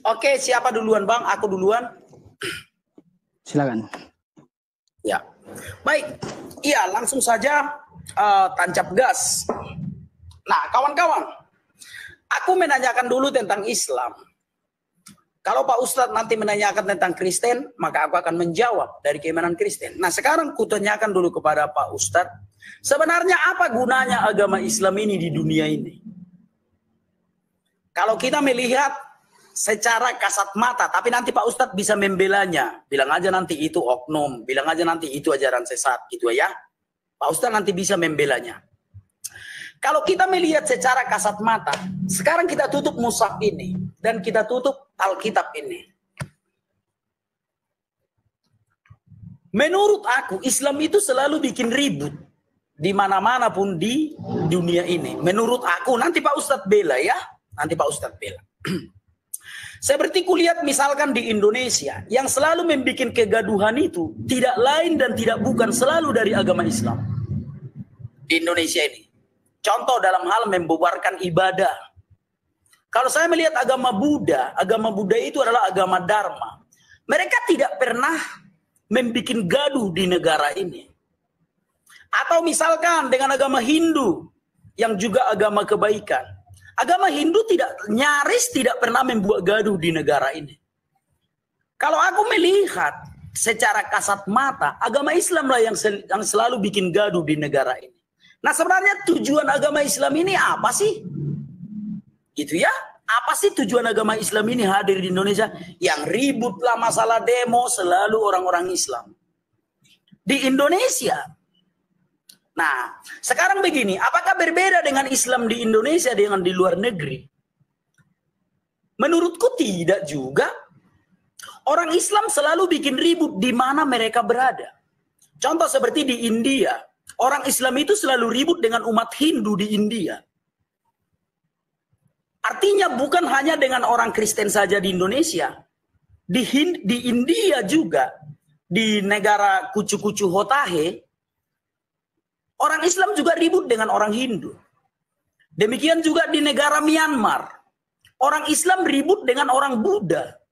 Oke, siapa duluan Bang? Aku duluan. Silakan. Ya, baik. Iya, langsung saja tancap gas. Nah, kawan-kawan, aku menanyakan dulu tentang Islam. Kalau Pak Ustadz nanti menanyakan tentang Kristen, maka aku akan menjawab dari keimanan Kristen. Nah, sekarang kutanyakan dulu kepada Pak Ustadz, sebenarnya apa gunanya agama Islam ini di dunia ini? Kalau kita melihat secara kasat mata, tapi nanti Pak Ustadz bisa membelanya. Bilang aja nanti itu oknum, bilang aja nanti itu ajaran sesat, gitu ya. Pak Ustadz nanti bisa membelanya. Kalau kita melihat secara kasat mata, sekarang kita tutup mushaf ini, dan kita tutup Alkitab ini. Menurut aku, Islam itu selalu bikin ribut, di mana-mana pun di dunia ini. Menurut aku, nanti Pak Ustadz bela ya, nanti Pak Ustadz bela. Seperti kulihat misalkan di Indonesia, yang selalu membuat kegaduhan itu tidak lain dan tidak bukan selalu dari agama Islam. Di Indonesia ini. Contoh dalam hal membubarkan ibadah. Kalau saya melihat agama Buddha itu adalah agama Dharma. Mereka tidak pernah membuat gaduh di negara ini. Atau misalkan dengan agama Hindu, yang juga agama kebaikan. Agama Hindu nyaris tidak pernah membuat gaduh di negara ini. Kalau aku melihat secara kasat mata, agama Islam lah yang selalu bikin gaduh di negara ini. Nah, sebenarnya tujuan agama Islam ini apa sih? Gitu ya. Apa sih tujuan agama Islam ini hadir di Indonesia? Yang ributlah masalah demo selalu orang-orang Islam. Di Indonesia. Nah, sekarang begini, apakah berbeda dengan Islam di Indonesia dengan di luar negeri? Menurutku tidak juga. Orang Islam selalu bikin ribut di mana mereka berada. Contoh seperti di India. Orang Islam itu selalu ribut dengan umat Hindu di India. Artinya bukan hanya dengan orang Kristen saja di Indonesia. Di India juga, di negara kucu-kucu Hotahe, orang Islam juga ribut dengan orang Hindu. Demikian juga di negara Myanmar. Orang Islam ribut dengan orang Buddha.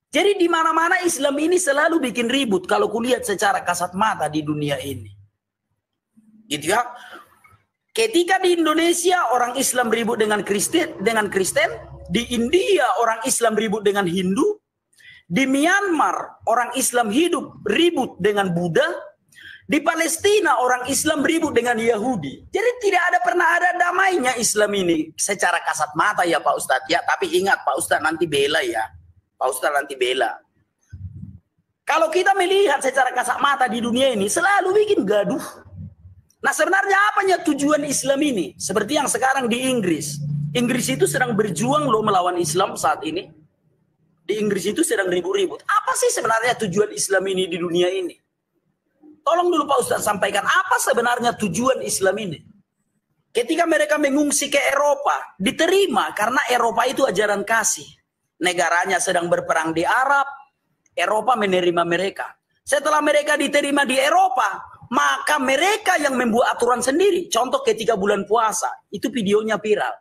Jadi di mana-mana Islam ini selalu bikin ribut kalau kulihat secara kasat mata di dunia ini. Gitu ya. Ketika di Indonesia orang Islam ribut dengan Kristen, di India orang Islam ribut dengan Hindu, di Myanmar orang Islam ribut dengan Buddha, di Palestina orang Islam ribut dengan Yahudi. Jadi tidak pernah ada damainya Islam ini secara kasat mata ya Pak Ustadz. Ya, tapi ingat Pak Ustadz nanti bela ya. Pak Ustadz nanti bela. Kalau kita melihat secara kasat mata di dunia ini selalu bikin gaduh. Nah, sebenarnya apanya tujuan Islam ini? Seperti yang sekarang di Inggris. Inggris itu sedang berjuang loh melawan Islam saat ini. Di Inggris itu sedang ribut-ribut. Apa sih sebenarnya tujuan Islam ini di dunia ini? Tolong dulu Pak Ustadz sampaikan apa sebenarnya tujuan Islam ini. Ketika mereka mengungsi ke Eropa, diterima karena Eropa itu ajaran kasih. Negaranya sedang berperang di Arab, Eropa menerima mereka. Setelah mereka diterima di Eropa, maka mereka yang membuat aturan sendiri. Contoh ketika bulan puasa, itu videonya viral.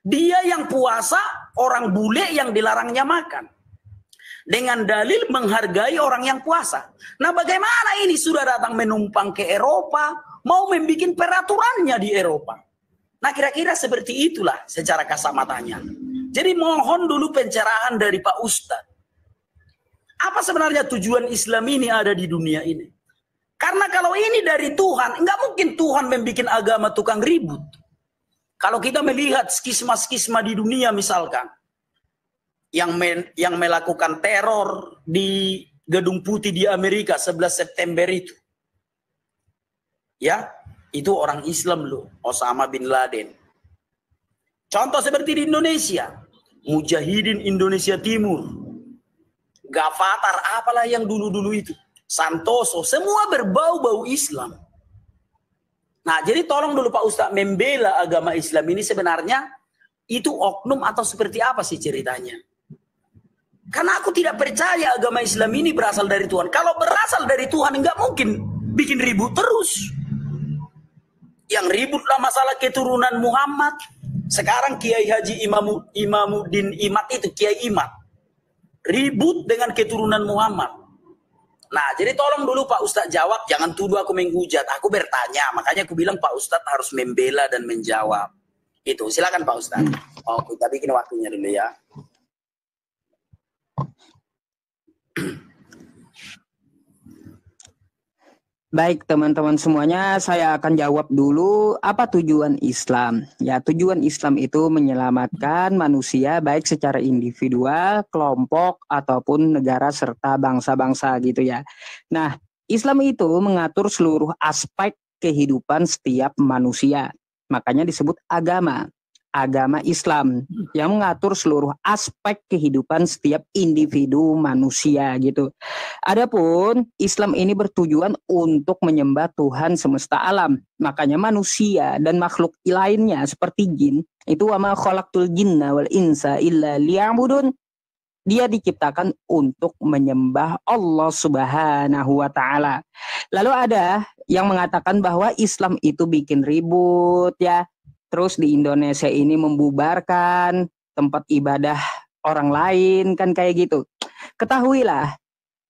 Dia yang puasa, orang bule yang dilarangnya makan. Dengan dalil menghargai orang yang puasa. Nah, bagaimana ini sudah datang menumpang ke Eropa, mau membuat peraturannya di Eropa. Nah, kira-kira seperti itulah secara kasat matanya. Jadi mohon dulu pencerahan dari Pak Ustadz. Apa sebenarnya tujuan Islam ini ada di dunia ini? Karena kalau ini dari Tuhan, enggak mungkin Tuhan membuat agama tukang ribut. Kalau kita melihat skisma-skisma di dunia misalkan, yang melakukan teror di Gedung Putih di Amerika 11 September itu. Ya, itu orang Islam loh, Osama bin Laden. Contoh seperti di Indonesia, Mujahidin Indonesia Timur, Gavatar, apalah yang dulu-dulu itu. Santoso, semua berbau-bau Islam. Nah, jadi tolong dulu Pak Ustadz membela agama Islam ini sebenarnya itu oknum atau seperti apa sih ceritanya? Karena aku tidak percaya agama Islam ini berasal dari Tuhan. Kalau berasal dari Tuhan enggak mungkin bikin ribut terus. Yang ributlah masalah keturunan Muhammad. Sekarang Kiai Haji Imamuddin Imat itu Kiai Imat. ribut dengan keturunan Muhammad. Nah, jadi tolong dulu Pak Ustadz jawab, jangan tuduh aku menghujat. Aku bertanya, makanya aku bilang Pak Ustadz harus membela dan menjawab. Itu, silakan Pak Ustadz. Oh, kita bikin waktunya dulu ya. Baik teman-teman semuanya, saya akan jawab dulu apa tujuan Islam. Ya, tujuan Islam itu menyelamatkan manusia baik secara individual, kelompok, ataupun negara serta bangsa-bangsa gitu ya. Nah, Islam itu mengatur seluruh aspek kehidupan setiap manusia. Makanya disebut agama. Agama Islam yang mengatur seluruh aspek kehidupan setiap individu manusia gitu. Adapun Islam ini bertujuan untuk menyembah Tuhan semesta alam. Makanya manusia dan makhluk lainnya seperti jin itu wa ma khalaqtul jinna wal insa illa liya'budun. Dia diciptakan untuk menyembah Allah Subhanahu wa taala. Lalu ada yang mengatakan bahwa Islam itu bikin ribut ya. Terus di Indonesia ini membubarkan tempat ibadah orang lain kan kayak gitu. Ketahuilah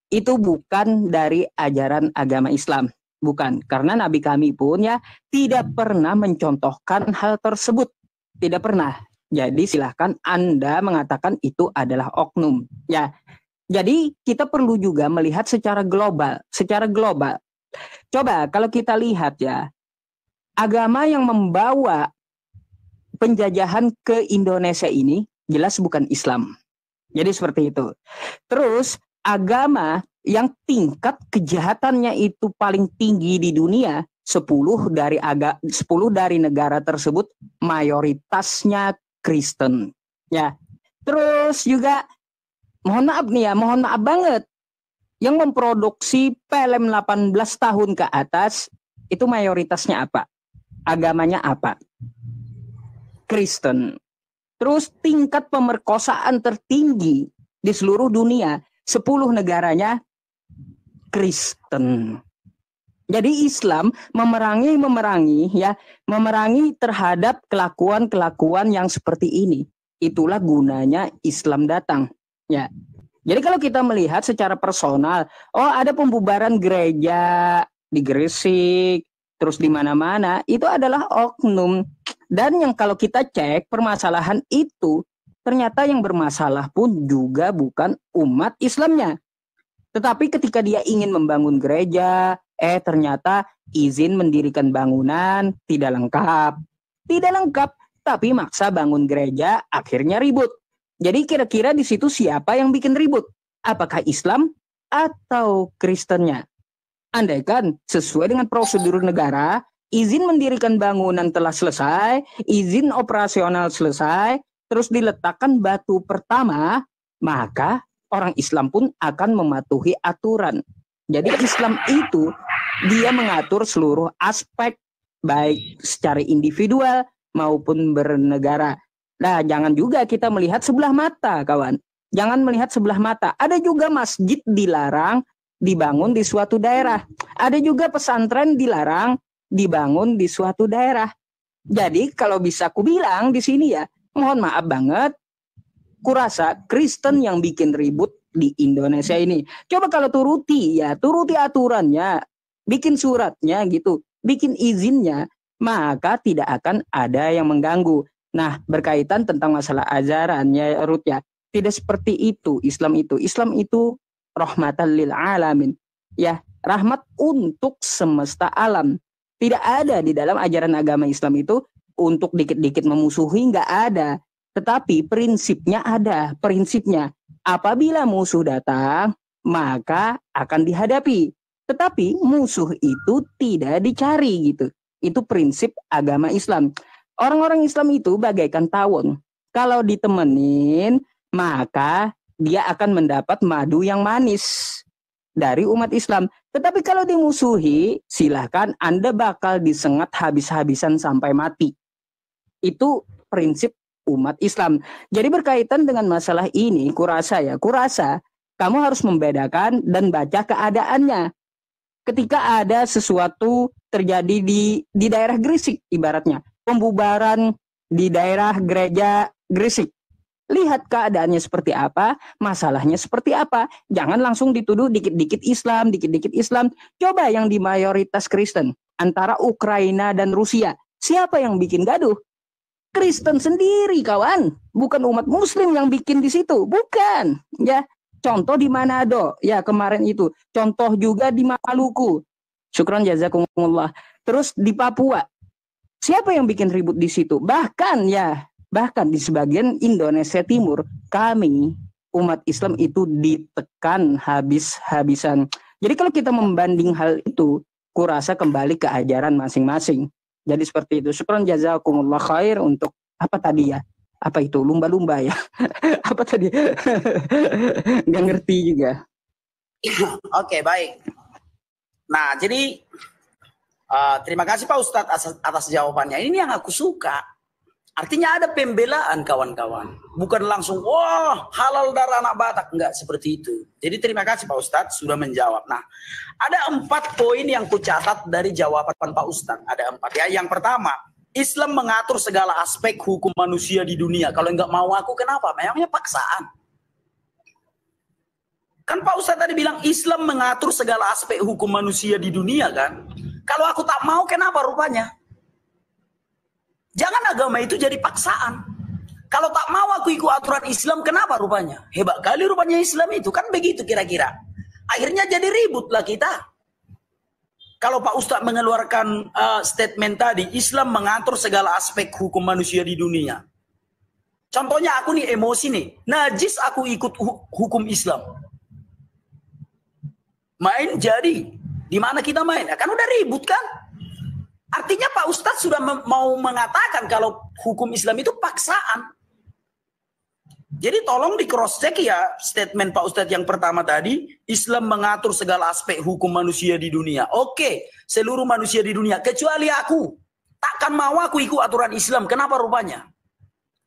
itu bukan dari ajaran agama Islam. Bukan, karena Nabi kami pun ya tidak pernah mencontohkan hal tersebut. Tidak pernah. Jadi silahkan Anda mengatakan itu adalah oknum. Ya, jadi kita perlu juga melihat secara global. Secara global. Coba kalau kita lihat ya, agama yang membawa penjajahan ke Indonesia ini jelas bukan Islam. Jadi seperti itu. Terus agama yang tingkat kejahatannya itu paling tinggi di dunia, 10 dari negara tersebut mayoritasnya Kristen. Ya. Terus juga mohon maaf nih ya, mohon maaf banget. Yang memproduksi film 18 tahun ke atas itu mayoritasnya apa? Agamanya apa? Kristen. Terus tingkat pemerkosaan tertinggi di seluruh dunia, 10 negaranya Kristen. Jadi Islam memerangi terhadap kelakuan-kelakuan yang seperti ini. Itulah gunanya Islam datang. Ya. Jadi kalau kita melihat secara personal, oh ada pembubaran gereja di Gresik, terus di mana-mana, itu adalah oknum. Dan yang kalau kita cek permasalahan itu, ternyata yang bermasalah pun juga bukan umat Islamnya. Tetapi ketika dia ingin membangun gereja, ternyata izin mendirikan bangunan tidak lengkap. Tidak lengkap, tapi maksa bangun gereja, akhirnya ribut. Jadi kira-kira di situ siapa yang bikin ribut? Apakah Islam atau Kristennya? Andaikan sesuai dengan prosedur negara, izin mendirikan bangunan telah selesai, izin operasional selesai, terus diletakkan batu pertama, maka orang Islam pun akan mematuhi aturan. Jadi Islam itu dia mengatur seluruh aspek baik secara individual maupun bernegara. Nah, jangan juga kita melihat sebelah mata, kawan. Jangan melihat sebelah mata. Ada juga masjid dilarang dibangun di suatu daerah. Ada juga pesantren dilarang dibangun di suatu daerah. Jadi kalau bisa aku bilang di sini ya, mohon maaf banget, kurasa Kristen yang bikin ribut di Indonesia ini. Coba kalau turuti aturannya, bikin suratnya gitu, bikin izinnya, maka tidak akan ada yang mengganggu. Nah, berkaitan tentang masalah ajarannya Ruth ya, tidak seperti itu Islam itu. Islam itu rahmatan lil alamin. Ya, rahmat untuk semesta alam. Tidak ada di dalam ajaran agama Islam itu untuk dikit-dikit memusuhi, nggak ada. Tetapi prinsipnya ada, prinsipnya. Apabila musuh datang, maka akan dihadapi. Tetapi musuh itu tidak dicari gitu. Itu prinsip agama Islam. Orang-orang Islam itu bagaikan tawon. Kalau ditemenin, maka dia akan mendapat madu yang manis dari umat Islam. Tetapi kalau dimusuhi, silahkan Anda bakal disengat habis-habisan sampai mati. Itu prinsip umat Islam. Jadi berkaitan dengan masalah ini, kurasa kamu harus membedakan dan baca keadaannya. Ketika ada sesuatu terjadi di daerah Gresik, ibaratnya pembubaran di daerah gereja Gresik, Lihat keadaannya seperti apa, masalahnya seperti apa. Jangan langsung dituduh dikit-dikit Islam, dikit-dikit Islam. Coba yang di mayoritas Kristen, antara Ukraina dan Rusia. Siapa yang bikin gaduh? Kristen sendiri, kawan. Bukan umat Muslim yang bikin di situ. Bukan. Ya, contoh di Manado. Ya, kemarin itu. Contoh juga di Maluku. Syukran jazakumullah. Terus di Papua. Siapa yang bikin ribut di situ? Bahkan di sebagian Indonesia Timur, kami umat Islam itu ditekan habis-habisan. Jadi kalau kita membanding hal itu, kurasa kembali ke ajaran masing-masing. Jadi seperti itu. Syukran jazakumullah khair untuk apa tadi ya? Apa itu? Lumba-lumba ya? Apa tadi? Nggak ngerti juga. Oke, baik. Nah, jadi terima kasih Pak Ustadz atas jawabannya. Ini yang aku suka. Artinya ada pembelaan kawan-kawan. Bukan langsung, wah halal darah anak Batak. Enggak seperti itu. Jadi terima kasih Pak Ustadz sudah menjawab. Nah, ada 4 poin yang kucatat dari jawaban Pak Ustadz. Ada 4 ya. Yang pertama, Islam mengatur segala aspek hukum manusia di dunia. Kalau enggak mau aku, kenapa? Memangnya paksaan. Kan Pak Ustadz tadi bilang Islam mengatur segala aspek hukum manusia di dunia kan. Kalau aku tak mau, kenapa rupanya? Jangan agama itu jadi paksaan. Kalau tak mau aku ikut aturan Islam, kenapa rupanya? Hebat kali rupanya Islam itu. Kan begitu kira-kira. Akhirnya jadi ribut lah kita. Kalau Pak Ustadz mengeluarkan statement tadi, Islam mengatur segala aspek hukum manusia di dunia. Contohnya aku nih emosi nih. Najis aku ikut hukum Islam. Main jadi. Di mana kita main? Ya, kan udah ribut kan? Artinya Pak Ustadz sudah mau mengatakan kalau hukum Islam itu paksaan. Jadi tolong di cross check ya statement Pak Ustadz yang pertama tadi. Islam mengatur segala aspek hukum manusia di dunia. Oke, seluruh manusia di dunia. Kecuali aku. Takkan mau aku ikut aturan Islam. Kenapa rupanya?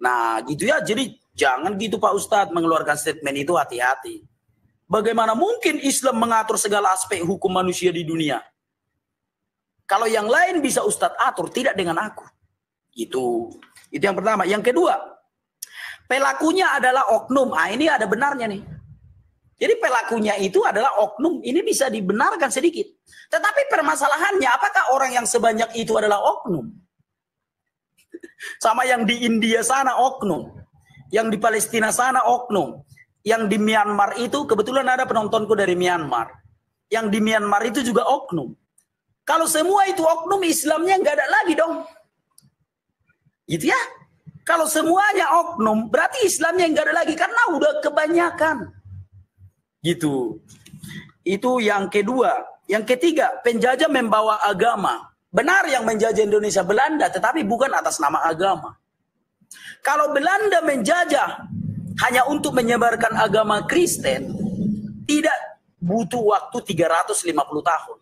Nah gitu ya. Jadi jangan gitu Pak Ustadz mengeluarkan statement itu, hati-hati. Bagaimana mungkin Islam mengatur segala aspek hukum manusia di dunia? Kalau yang lain bisa Ustadz atur, tidak dengan aku. Itu yang pertama. Yang kedua, pelakunya adalah oknum. Ini ada benarnya nih. Jadi pelakunya itu adalah oknum. Ini bisa dibenarkan sedikit. Tetapi permasalahannya, apakah orang yang sebanyak itu adalah oknum? Sama yang di India sana oknum. Yang di Palestina sana oknum. Yang di Myanmar itu, kebetulan ada penontonku dari Myanmar. Yang di Myanmar itu juga oknum. Kalau semua itu oknum, Islamnya nggak ada lagi dong. Gitu ya. Kalau semuanya oknum, berarti Islamnya nggak ada lagi. Karena udah kebanyakan. Gitu. Itu yang kedua. Yang ketiga, penjajah membawa agama. Benar yang menjajah Indonesia Belanda, tetapi bukan atas nama agama. Kalau Belanda menjajah hanya untuk menyebarkan agama Kristen, tidak butuh waktu 350 tahun.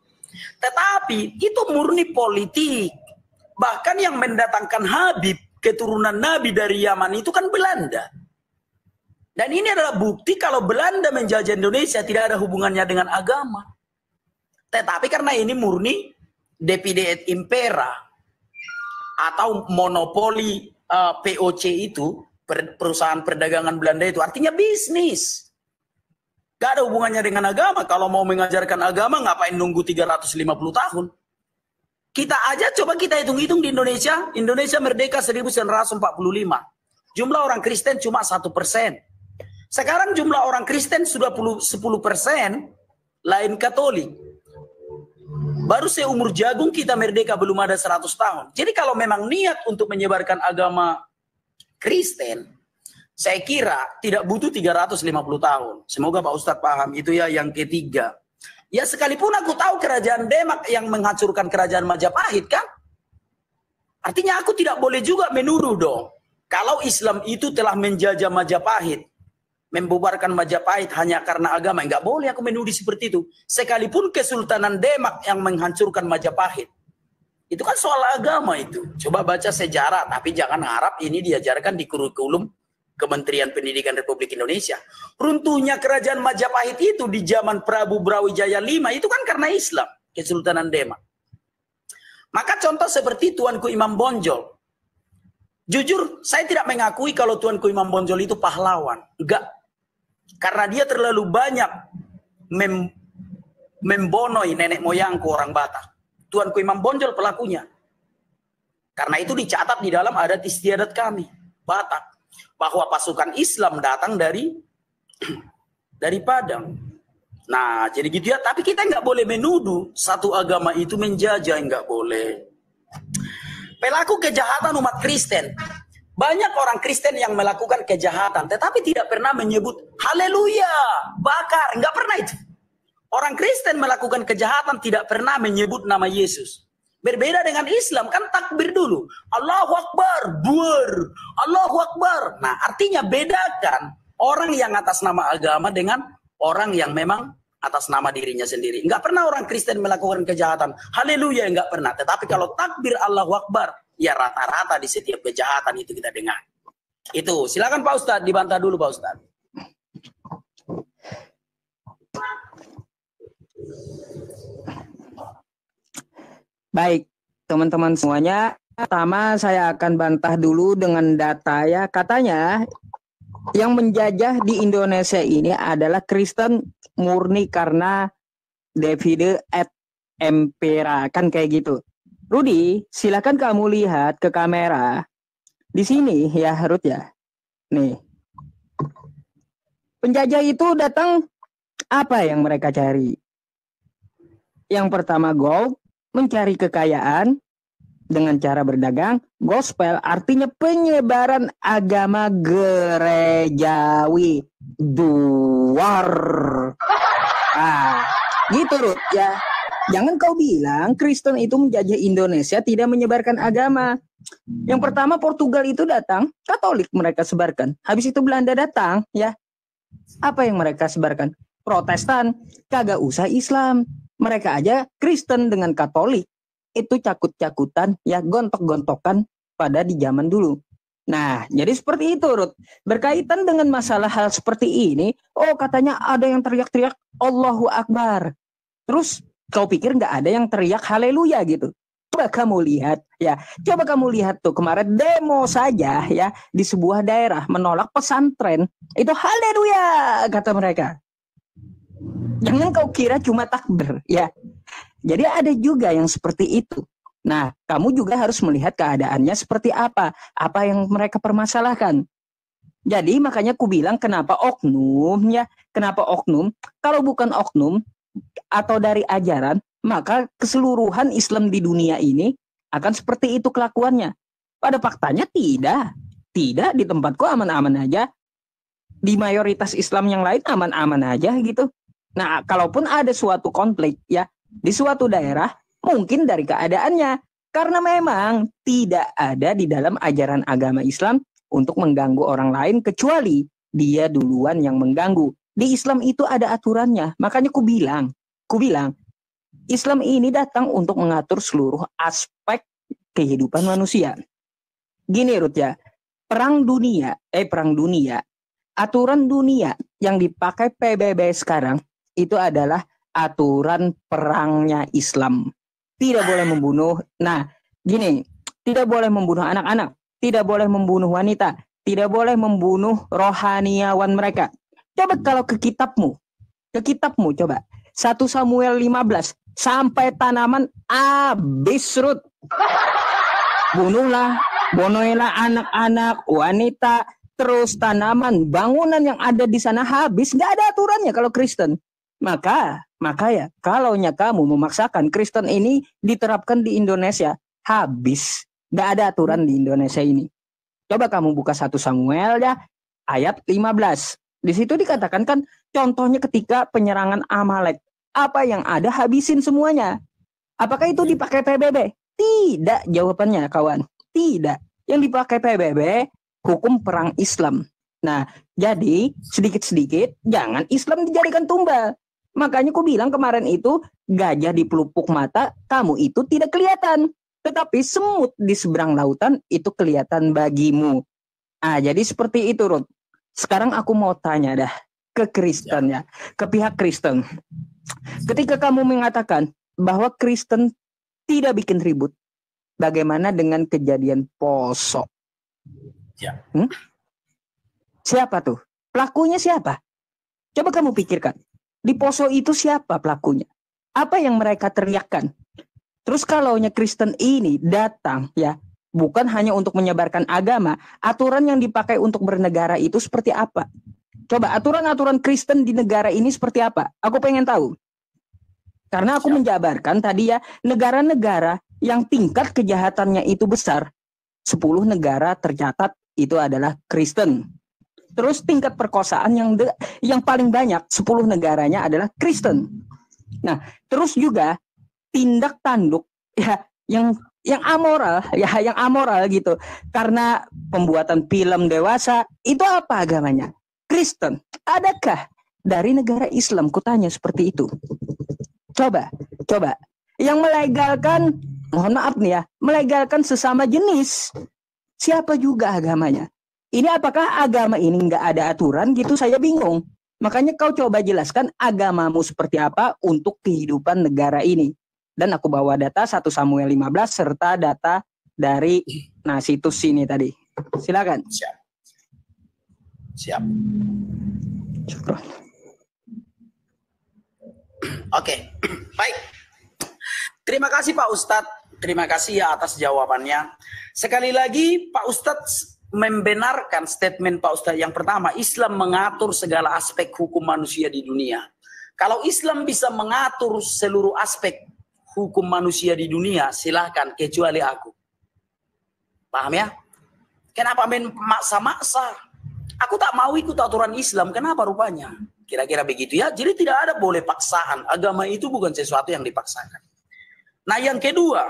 Tetapi itu murni politik. Bahkan yang mendatangkan Habib, keturunan Nabi dari Yaman itu kan Belanda. Dan ini adalah bukti kalau Belanda menjajah Indonesia tidak ada hubungannya dengan agama. Tetapi karena ini murni divide et impera atau monopoli POC itu, perusahaan perdagangan Belanda itu artinya bisnis. Gak ada hubungannya dengan agama. Kalau mau mengajarkan agama, ngapain nunggu 350 tahun? Kita aja coba kita hitung-hitung di Indonesia. Indonesia merdeka 1945. Jumlah orang Kristen cuma 1%. Sekarang jumlah orang Kristen sudah 10%, lain Katolik. Baru seumur jagung kita merdeka belum ada 100 tahun. Jadi kalau memang niat untuk menyebarkan agama Kristen, saya kira tidak butuh 350 tahun. Semoga Pak Ustadz paham. Itu ya yang ketiga. Ya sekalipun aku tahu kerajaan Demak yang menghancurkan kerajaan Majapahit kan. Artinya aku tidak boleh juga menuduh dong. Kalau Islam itu telah menjajah Majapahit, membubarkan Majapahit hanya karena agama. Enggak boleh aku menuduh seperti itu. Sekalipun Kesultanan Demak yang menghancurkan Majapahit. Itu kan soal agama itu. Coba baca sejarah. Tapi jangan harap ini diajarkan di kurikulum Kementerian Pendidikan Republik Indonesia. Runtuhnya kerajaan Majapahit itu di zaman Prabu Brawijaya V itu kan karena Islam, Kesultanan Demak. Maka contoh seperti Tuanku Imam Bonjol. Jujur, saya tidak mengakui kalau Tuanku Imam Bonjol itu pahlawan. Enggak. Karena dia terlalu banyak membonoi nenek moyangku orang Batak. Tuanku Imam Bonjol pelakunya. Karena itu dicatat di dalam adat istiadat kami, Batak. Bahwa pasukan Islam datang dari Padang. Nah, jadi gitu ya. Tapi kita nggak boleh menuduh satu agama itu menjajah, nggak boleh. Pelaku kejahatan umat Kristen. Banyak orang Kristen yang melakukan kejahatan, tetapi tidak pernah menyebut haleluya, bakar. Nggak pernah itu. Orang Kristen melakukan kejahatan tidak pernah menyebut nama Yesus. Berbeda dengan Islam, kan takbir dulu. Allahu Akbar, buar. Allahu Akbar. Nah, artinya bedakan orang yang atas nama agama dengan orang yang memang atas nama dirinya sendiri. Enggak pernah orang Kristen melakukan kejahatan. Haleluya, enggak pernah. Tetapi kalau takbir Allahu Akbar, ya rata-rata di setiap kejahatan itu kita dengar. Itu, silakan Pak Ustadz, dibantah dulu Pak Ustadz. Baik, teman-teman semuanya. Pertama saya akan bantah dulu dengan data ya. Katanya yang menjajah di Indonesia ini adalah Kristen murni karena divide et impera, kan kayak gitu. Rudi, silakan kamu lihat ke kamera. Di sini ya, Ruth ya. Nih. Penjajah itu datang, apa yang mereka cari? Yang pertama gold, mencari kekayaan dengan cara berdagang. Gospel artinya penyebaran agama gerejawi. Duar. Gitu Ruth ya. Jangan kau bilang Kristen itu menjajah Indonesia tidak menyebarkan agama. Yang pertama Portugal itu datang, Katolik mereka sebarkan. Habis itu Belanda datang ya. Apa yang mereka sebarkan? Protestan, kagak usah Islam. Mereka aja Kristen dengan Katolik itu cakut-cakutan ya, gontok-gontokan pada di zaman dulu. Nah, jadi seperti itu Ruth. Berkaitan dengan masalah hal seperti ini, oh katanya ada yang teriak-teriak Allahu Akbar. Terus kau pikir nggak ada yang teriak haleluya gitu? Coba kamu lihat ya, coba kamu lihat tuh kemarin demo saja ya di sebuah daerah menolak pesantren itu haleluya kata mereka. Jangan kau kira cuma takbir ya. Jadi ada juga yang seperti itu. Nah, kamu juga harus melihat keadaannya seperti apa yang mereka permasalahkan. Jadi makanya aku bilang kenapa oknum ya? Kenapa oknum? Kalau bukan oknum atau dari ajaran, maka keseluruhan Islam di dunia ini akan seperti itu kelakuannya. Pada faktanya tidak. Tidak, di tempatku aman-aman aja. Di mayoritas Islam yang lain aman-aman aja gitu. Nah, kalaupun ada suatu konflik ya di suatu daerah, mungkin dari keadaannya. Karena memang tidak ada di dalam ajaran agama Islam untuk mengganggu orang lain kecuali dia duluan yang mengganggu. Di Islam itu ada aturannya. Makanya ku bilang, Islam ini datang untuk mengatur seluruh aspek kehidupan manusia. Gini Ruth ya, perang dunia, aturan dunia yang dipakai PBB sekarang itu adalah aturan perangnya Islam. Tidak boleh membunuh. Nah, gini, tidak boleh membunuh anak-anak, tidak boleh membunuh wanita, tidak boleh membunuh rohaniawan mereka. Coba kalau ke kitabmu coba. 1 Samuel 15 sampai tanaman habis Ruth. Bunuhlah anak-anak, wanita, terus tanaman, bangunan yang ada di sana habis. Nggak ada aturannya kalau Kristen. Maka ya, kalau kamu memaksakan Kristen ini diterapkan di Indonesia, habis. Nggak ada aturan di Indonesia ini. Coba kamu buka 1 Samuel ya, ayat 15. Di situ dikatakan kan, contohnya ketika penyerangan Amalek. Apa yang ada habisin semuanya. Apakah itu dipakai PBB? Tidak jawabannya kawan. Tidak. Yang dipakai PBB, hukum perang Islam. Nah, jadi sedikit-sedikit jangan Islam dijadikan tumbal. Makanya aku bilang kemarin itu gajah di pelupuk mata, kamu itu tidak kelihatan. Tetapi semut di seberang lautan itu kelihatan bagimu. Jadi seperti itu Ruth. Sekarang aku mau tanya dah ke Kristen ya, ke pihak Kristen. Ketika kamu mengatakan bahwa Kristen tidak bikin ribut, bagaimana dengan kejadian Poso? Ya. Siapa tuh? Pelakunya siapa? Coba kamu pikirkan. Di Poso itu siapa pelakunya? Apa yang mereka teriakkan? Terus kalaunya Kristen ini datang ya, bukan hanya untuk menyebarkan agama, aturan yang dipakai untuk bernegara itu seperti apa? Coba aturan-aturan Kristen di negara ini seperti apa? Aku pengen tahu. Karena aku menjabarkan tadi ya, negara-negara yang tingkat kejahatannya itu besar, 10 negara tercatat itu adalah Kristen. Terus tingkat perkosaan yang paling banyak 10 negaranya adalah Kristen. Nah, terus juga tindak tanduk ya yang amoral ya, yang amoral gitu. Karena pembuatan film dewasa itu apa agamanya? Kristen. Adakah dari negara Islam? Kutanya seperti itu. Coba. Yang melegalkan, mohon maaf nih ya, melegalkan sesama jenis. Siapa juga agamanya? Ini apakah agama ini nggak ada aturan gitu? Saya bingung. Makanya kau coba jelaskan agamamu seperti apa untuk kehidupan negara ini. Dan aku bawa data 1 Samuel 15 serta data dari situs sini tadi. Silakan. Siap. Oke, baik. Terima kasih Pak Ustadz. Terima kasih ya atas jawabannya. Sekali lagi Pak Ustadz membenarkan statement Pak Ustadz yang pertama, Islam mengatur segala aspek hukum manusia di dunia. Kalau Islam bisa mengatur seluruh aspek hukum manusia di dunia, silahkan kecuali aku. Paham ya? Kenapa maksa-maksa? Aku tak mau ikut aturan Islam, kenapa rupanya? Kira-kira begitu ya. Jadi tidak ada boleh paksaan. Agama itu bukan sesuatu yang dipaksakan. Nah yang kedua,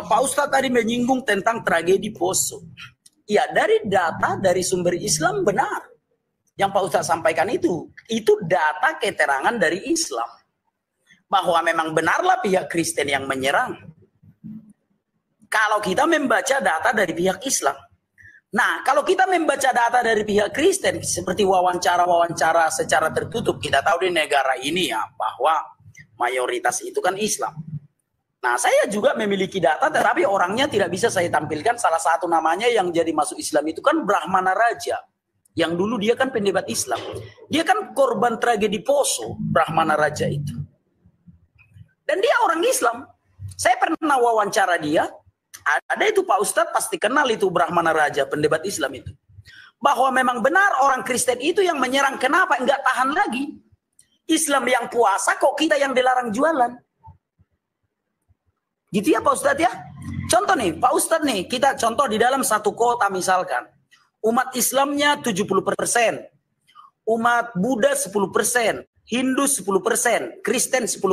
Pak Ustadz tadi menyinggung tentang tragedi Poso. Ya dari data dari sumber Islam benar. Yang Pak Ustadz sampaikan itu data keterangan dari Islam. Bahwa memang benarlah pihak Kristen yang menyerang. Kalau kita membaca data dari pihak Islam. Nah kalau kita membaca data dari pihak Kristen, seperti wawancara-wawancara secara tertutup, kita tahu di negara ini ya, bahwa mayoritas itu kan Islam. Nah, saya juga memiliki data, tetapi orangnya tidak bisa saya tampilkan. Salah satu namanya yang jadi masuk Islam itu kan Brahmana Raja. Yang dulu dia kan pendebat Islam. Dia kan korban tragedi Poso, Brahmana Raja itu. Dan dia orang Islam. Saya pernah wawancara dia. Ada itu Pak Ustadz pasti kenal itu Brahmana Raja, pendebat Islam itu. Bahwa memang benar orang Kristen itu yang menyerang. Kenapa? Enggak tahan lagi. Islam yang puasa, kok kita yang dilarang jualan? Gitu ya Pak Ustadz ya. Contoh nih Pak Ustadz nih, kita contoh di dalam satu kota misalkan. Umat Islamnya 70%. Umat Buddha 10%. Hindu 10%. Kristen 10%.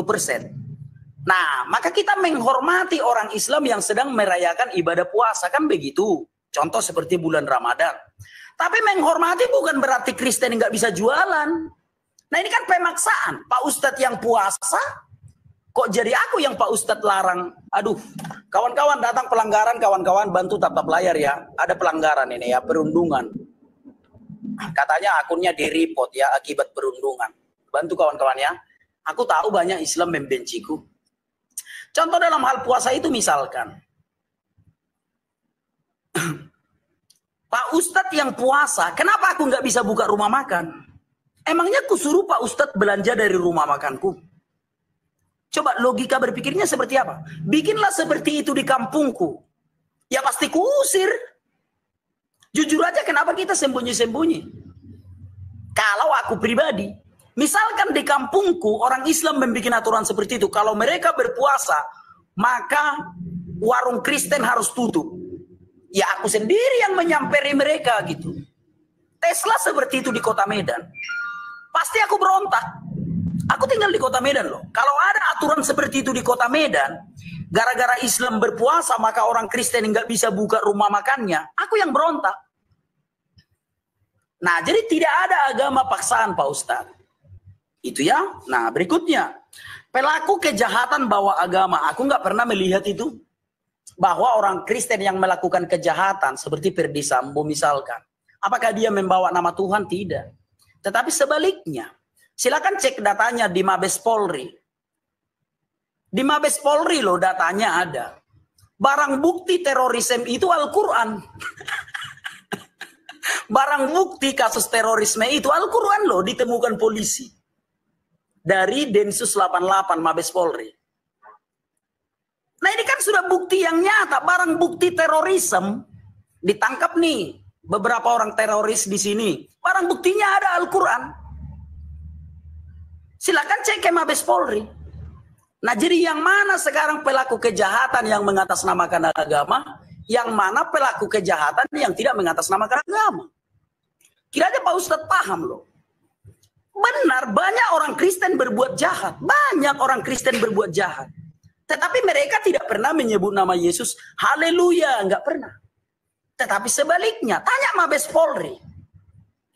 Nah maka kita menghormati orang Islam yang sedang merayakan ibadah puasa. Kan begitu. Contoh seperti bulan Ramadan. Tapi menghormati bukan berarti Kristen nggak bisa jualan. Nah ini kan pemaksaan. Pak Ustadz yang puasa, kok jadi aku yang Pak Ustadz larang? Aduh, kawan-kawan datang pelanggaran, kawan-kawan bantu tap-tap layar ya. Ada pelanggaran ini ya, perundungan. Katanya akunnya di-report ya akibat perundungan. Bantu kawan-kawan ya. Aku tahu banyak Islam membenciku. Contoh dalam hal puasa itu misalkan. Pak Ustadz yang puasa, kenapa aku nggak bisa buka rumah makan? Emangnya aku suruh Pak Ustadz belanja dari rumah makanku? Coba logika berpikirnya seperti apa? Bikinlah seperti itu di kampungku. Ya pasti kuusir. Jujur aja kenapa kita sembunyi-sembunyi? Kalau aku pribadi, misalkan di kampungku orang Islam membuat aturan seperti itu. Kalau mereka berpuasa, maka warung Kristen harus tutup. Ya aku sendiri yang menyamperi mereka gitu. Tesla seperti itu di kota Medan. Pasti aku berontak. Aku tinggal di kota Medan loh. Kalau ada aturan seperti itu di kota Medan, gara-gara Islam berpuasa maka orang Kristen nggak bisa buka rumah makannya, aku yang berontak. Nah, jadi tidak ada agama paksaan Pak Ustadz. Itu ya. Nah, berikutnya. Pelaku kejahatan bawa agama. Aku nggak pernah melihat itu. Bahwa orang Kristen yang melakukan kejahatan seperti Ferdy Sambo misalkan. Apakah dia membawa nama Tuhan? Tidak. Tetapi sebaliknya. Silakan cek datanya di Mabes Polri. Di Mabes Polri loh datanya ada. Barang bukti terorisme itu Al-Quran. Barang bukti kasus terorisme itu Al-Quran loh, ditemukan polisi. Dari Densus 88 Mabes Polri. Nah ini kan sudah bukti yang nyata, barang bukti terorisme. Ditangkap nih beberapa orang teroris di sini. Barang buktinya ada Al-Quran. Silakan cek ke Mabes Polri. Nah jadi yang mana sekarang pelaku kejahatan yang mengatasnamakan agama, yang mana pelaku kejahatan yang tidak mengatasnamakan agama? Kiranya Pak Ustadz paham loh. Benar, banyak orang Kristen berbuat jahat. Banyak orang Kristen berbuat jahat. Tetapi mereka tidak pernah menyebut nama Yesus. Haleluya, nggak pernah. Tetapi sebaliknya, tanya Mabes Polri.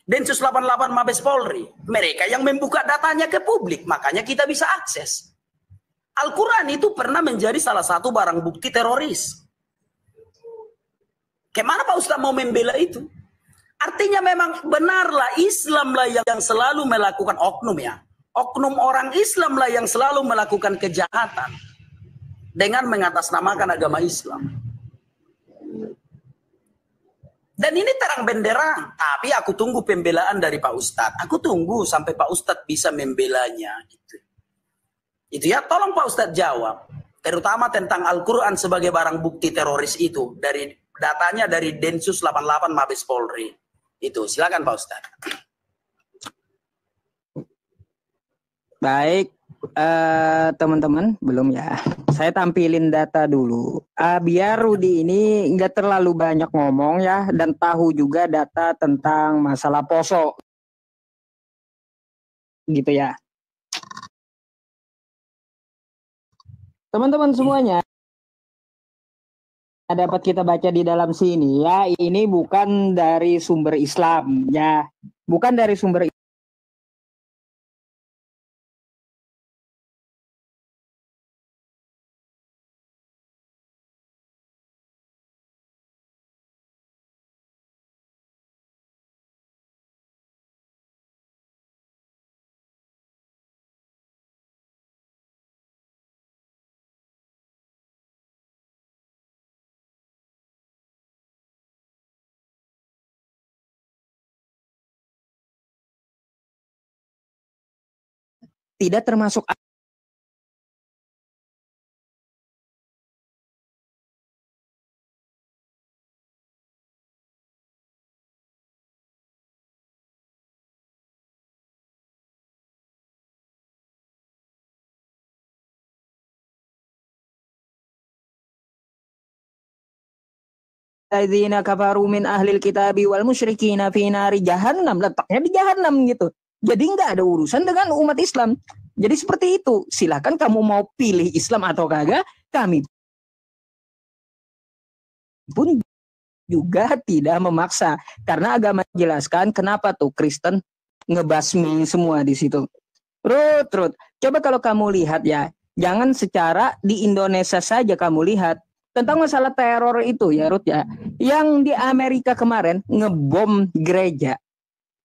Densus 88 Mabes Polri. Mereka yang membuka datanya ke publik. Makanya kita bisa akses. Al-Quran itu pernah menjadi salah satu barang bukti teroris. Kemana Pak Ustaz mau membela itu? Artinya memang benarlah Islamlah yang selalu melakukan oknum ya. Oknum orang Islamlah yang selalu melakukan kejahatan. Dengan mengatasnamakan agama Islam. Dan ini terang benderang. Tapi aku tunggu pembelaan dari Pak Ustadz. Aku tunggu sampai Pak Ustadz bisa membelanya. Itu ya, tolong Pak Ustadz jawab. Terutama tentang Al-Quran sebagai barang bukti teroris itu. Dari datanya dari Densus 88 Mabes Polri. Itu, silakan Pak Ustadz. Baik, teman-teman, belum ya. Saya tampilin data dulu. Biar Rudi ini nggak terlalu banyak ngomong ya. Dan tahu juga data tentang masalah poso. Gitu ya. Teman-teman semuanya, dapat kita baca di dalam sini ya. Ini bukan dari sumber Islam ya. Bukan dari sumber tidak termasuk alladzina kafaru min ahlil kitabi wal musyrikina fi nari jahannam, letaknya di jahannam gitu. Jadi nggak ada urusan dengan umat Islam. Jadi seperti itu. Silakan kamu mau pilih Islam atau kagak, kami pun juga tidak memaksa. Karena agama jelaskan kenapa tuh Kristen ngebasmi semua di situ. Rut. Coba kalau kamu lihat ya, jangan secara di Indonesia saja kamu lihat. Tentang masalah teror itu ya Ruth ya. Yang di Amerika kemarin ngebom gereja.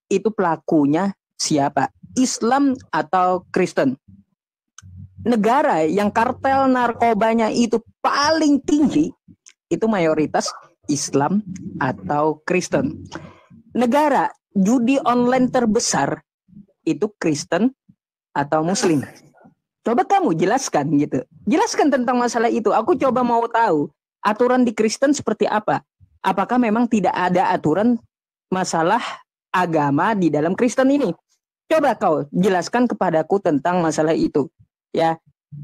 Itu pelakunya siapa? Islam atau Kristen? Negara yang kartel narkobanya itu paling tinggi. Itu mayoritas Islam atau Kristen. Negara judi online terbesar itu Kristen atau Muslim. Coba kamu jelaskan gitu. Jelaskan tentang masalah itu. Aku coba mau tahu aturan di Kristen seperti apa. Apakah memang tidak ada aturan masalah agama di dalam Kristen ini? Coba kau jelaskan kepadaku tentang masalah itu. Ya,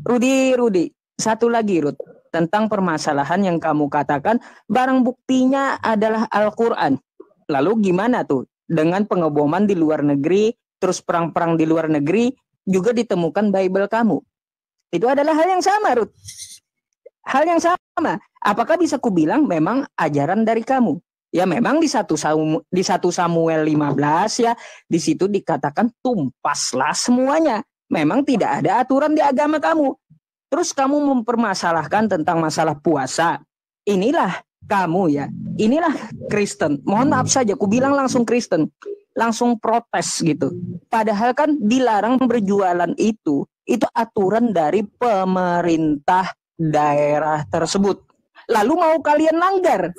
Rudi. Satu lagi Rud, tentang permasalahan yang kamu katakan barang buktinya adalah Al-Quran. Lalu gimana tuh dengan pengeboman di luar negeri, terus perang-perang di luar negeri, juga ditemukan Bible kamu. Itu adalah hal yang sama, Ruth. Hal yang sama. Apakah bisa kubilang memang ajaran dari kamu? Ya memang di 1 Samuel 15 ya, di situ dikatakan tumpaslah semuanya. Memang tidak ada aturan di agama kamu. Terus kamu mempermasalahkan tentang masalah puasa. Inilah kamu ya. Inilah Kristen. Mohon maaf saja, kubilang langsung Kristen. Langsung protes gitu. Padahal kan dilarang berjualan itu aturan dari pemerintah daerah tersebut. lalu mau kalian langgar.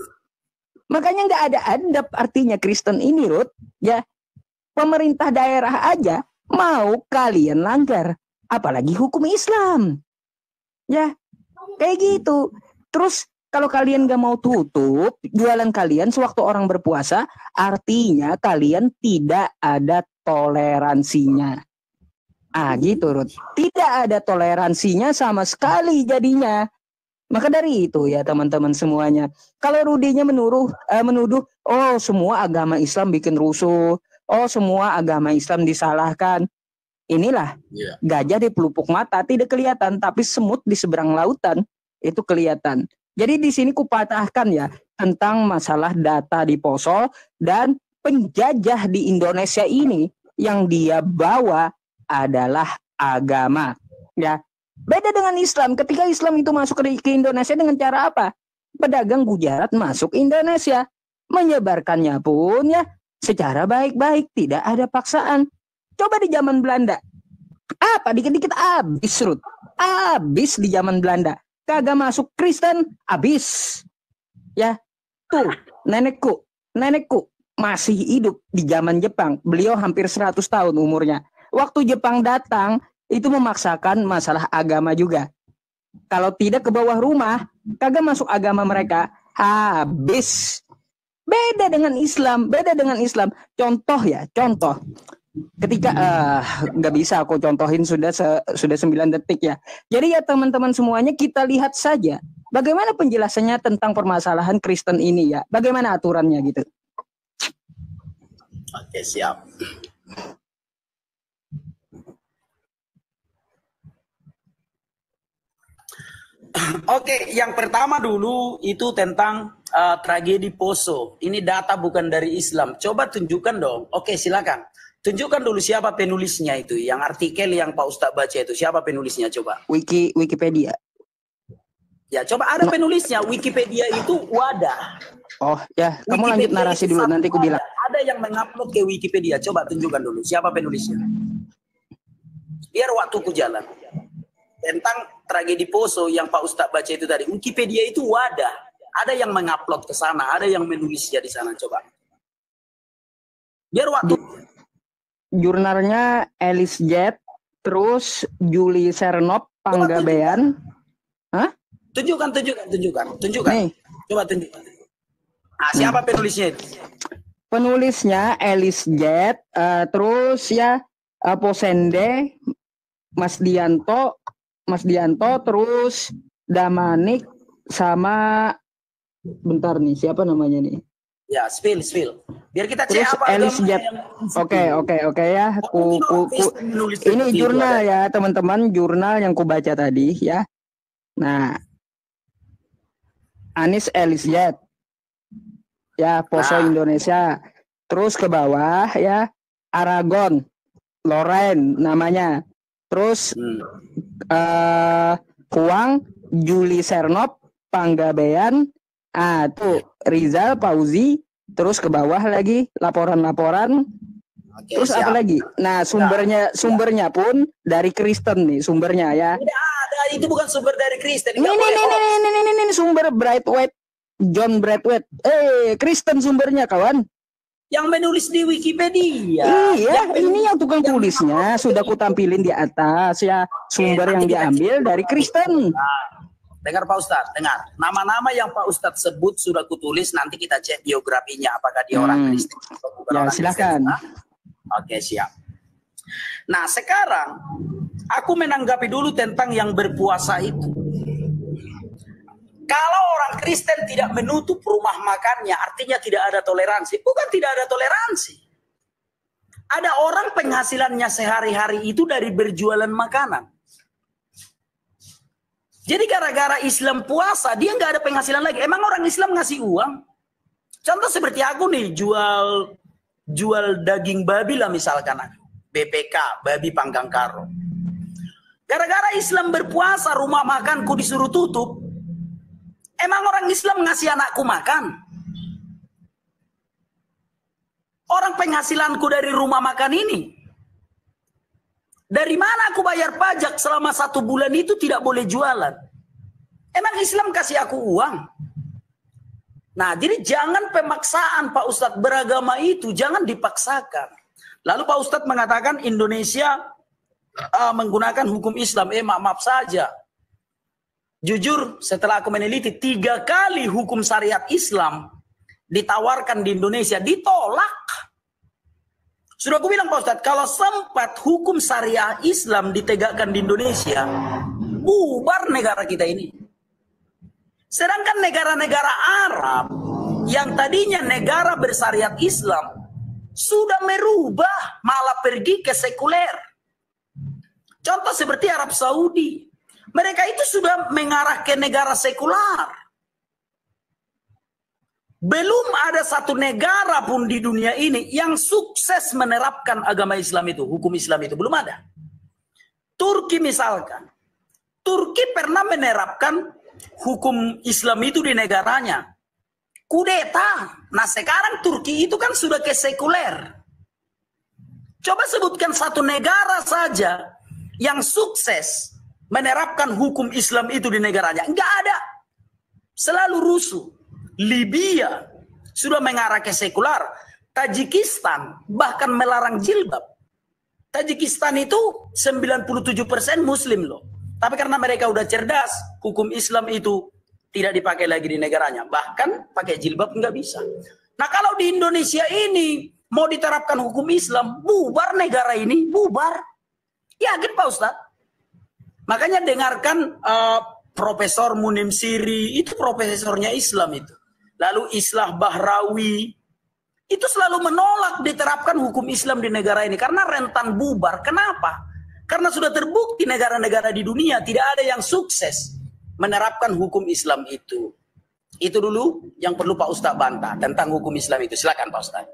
Makanya nggak ada adab artinya Kristen ini, Ruth. Ya, pemerintah daerah aja mau kalian langgar, apalagi hukum Islam. Ya, kayak gitu. Terus kalau kalian gak mau tutup jualan kalian sewaktu orang berpuasa, artinya kalian tidak ada toleransinya. Gitu, Ruth. Tidak ada toleransinya sama sekali jadinya. Maka dari itu ya teman-teman semuanya, kalau Rudinya menuduh, oh semua agama Islam bikin rusuh, oh semua agama Islam disalahkan. Inilah gajah di pelupuk mata tidak kelihatan, tapi semut di seberang lautan itu kelihatan. Jadi di sini kupatahkan ya tentang masalah data di Poso dan penjajah di Indonesia ini yang dia bawa adalah agama. Ya, beda dengan Islam. Ketika Islam itu masuk ke Indonesia dengan cara apa? Pedagang Gujarat masuk Indonesia, menyebarkannya pun ya secara baik-baik, tidak ada paksaan. Coba di zaman Belanda, apa dikit-dikit habis, Ruth. Habis di zaman Belanda. Kagak masuk Kristen, habis. Ya, tuh nenekku masih hidup di zaman Jepang. Beliau hampir 100 tahun umurnya. Waktu Jepang datang, itu memaksakan masalah agama juga. Kalau tidak ke bawah rumah, kagak masuk agama mereka, habis. Beda dengan Islam. Contoh. Ketika nggak bisa aku contohin sudah 9 detik ya. Jadi ya teman-teman semuanya kita lihat saja bagaimana penjelasannya tentang permasalahan Kristen ini ya. Bagaimana aturannya gitu. Oke, siap. Oke, yang pertama dulu itu tentang tragedi Poso. Ini data bukan dari Islam. Coba tunjukkan dong. Oke, silakan. Tunjukkan dulu siapa penulisnya itu. Yang artikel yang Pak Ustadz baca itu. Siapa penulisnya coba? Wikipedia. Ya, coba ada penulisnya. Wikipedia itu wadah. Oh ya, kamu lanjut narasi dulu. Nanti aku bilang. Ada yang mengupload ke Wikipedia. Coba tunjukkan dulu. Siapa penulisnya? Biar waktuku jalan. Tentang tragedi Poso yang Pak Ustadz baca itu tadi. Wikipedia itu wadah. Ada yang mengupload ke sana. Ada yang menulisnya di sana. Coba. Biar waktu... Jurnalnya Elis Jet, terus Juli Sernop Panggabean. Hah? Tunjukkan. Nih. Coba tunjukkan. Siapa penulisnya itu? Penulisnya Elis Jet, terus ya Posende, Mas Dianto, terus Damanik sama bentar nih, siapa namanya nih? Ya, spill. Biar kita cek apa Elis Jet. Oke ya. Ini jurnal ya, teman-teman, jurnal yang kubaca tadi ya. Nah, Anis Elis Jet. Ya, Poso Indonesia. Terus ke bawah ya, Aragon, Loren namanya. Terus Huang, Juli Sernop, Panggabean. Tuh Rizal Pauzi, terus ke bawah lagi laporan-laporan. Oke, terus siap. Apa lagi? Nah, sumbernya pun dari Kristen nih sumbernya ya. Tidak ada, itu bukan sumber dari Kristen. Ini sumber Braithwaite, John Braithwaite. Kristen sumbernya kawan. Yang menulis di Wikipedia. Iya, ini yang tukang tulisnya sudah kutampilin di atas ya. Sumber yang diambil dari Kristen. Dengar Pak Ustadz, dengar. Nama-nama yang Pak Ustadz sebut sudah kutulis, nanti kita cek biografinya apakah dia orang Kristen atau bukan orang silakan. Kristen. Oke, siap. Nah, sekarang aku menanggapi dulu tentang yang berpuasa itu. Kalau orang Kristen tidak menutup rumah makannya, artinya tidak ada toleransi. Bukan tidak ada toleransi. Ada orang penghasilannya sehari-hari itu dari berjualan makanan. Jadi gara-gara Islam puasa, dia nggak ada penghasilan lagi. Emang orang Islam ngasih uang? Contoh seperti aku nih, jual daging babi lah misalkan. BPK, babi panggang karo. Gara-gara Islam berpuasa, rumah makanku disuruh tutup. Emang orang Islam ngasih anakku makan? Orang penghasilanku dari rumah makan ini. Dari mana aku bayar pajak selama 1 bulan itu tidak boleh jualan? Emang Islam kasih aku uang? Nah, jadi jangan pemaksaan Pak Ustadz, beragama itu jangan dipaksakan. Lalu Pak Ustadz mengatakan Indonesia menggunakan hukum Islam. Maaf saja. Jujur, setelah aku meneliti 3 kali hukum syariat Islam ditawarkan di Indonesia, ditolak. Sudah aku bilang Pak Ustadz, kalau sempat hukum syariah Islam ditegakkan di Indonesia, bubar negara kita ini. Sedangkan negara-negara Arab yang tadinya negara bersyariat Islam sudah merubah, malah pergi ke sekuler. Contoh seperti Arab Saudi. Mereka itu sudah mengarah ke negara sekular. Belum ada satu negara pun di dunia ini yang sukses menerapkan agama Islam itu, hukum Islam itu. Belum ada. Turki misalkan. Turki pernah menerapkan hukum Islam itu di negaranya. Kudeta. Nah sekarang Turki itu kan sudah ke sekuler. Coba sebutkan satu negara saja yang sukses menerapkan hukum Islam itu di negaranya. Enggak ada. Selalu rusuh. Libya sudah mengarah ke sekular. Tajikistan bahkan melarang jilbab. Tajikistan itu 97% Muslim loh. Tapi karena mereka udah cerdas, hukum Islam itu tidak dipakai lagi di negaranya. Bahkan pakai jilbab nggak bisa. Nah kalau di Indonesia ini mau diterapkan hukum Islam, bubar negara ini, bubar. Yakin Pak Ustadz? Makanya dengarkan Profesor Munim Siri, itu profesornya Islam itu. Lalu Islah Bahrawi, itu selalu menolak diterapkan hukum Islam di negara ini. Karena rentan bubar. Kenapa? Karena sudah terbukti negara-negara di dunia tidak ada yang sukses menerapkan hukum Islam itu. Itu dulu yang perlu Pak Ustadz bantah tentang hukum Islam itu. Silakan Pak Ustadz.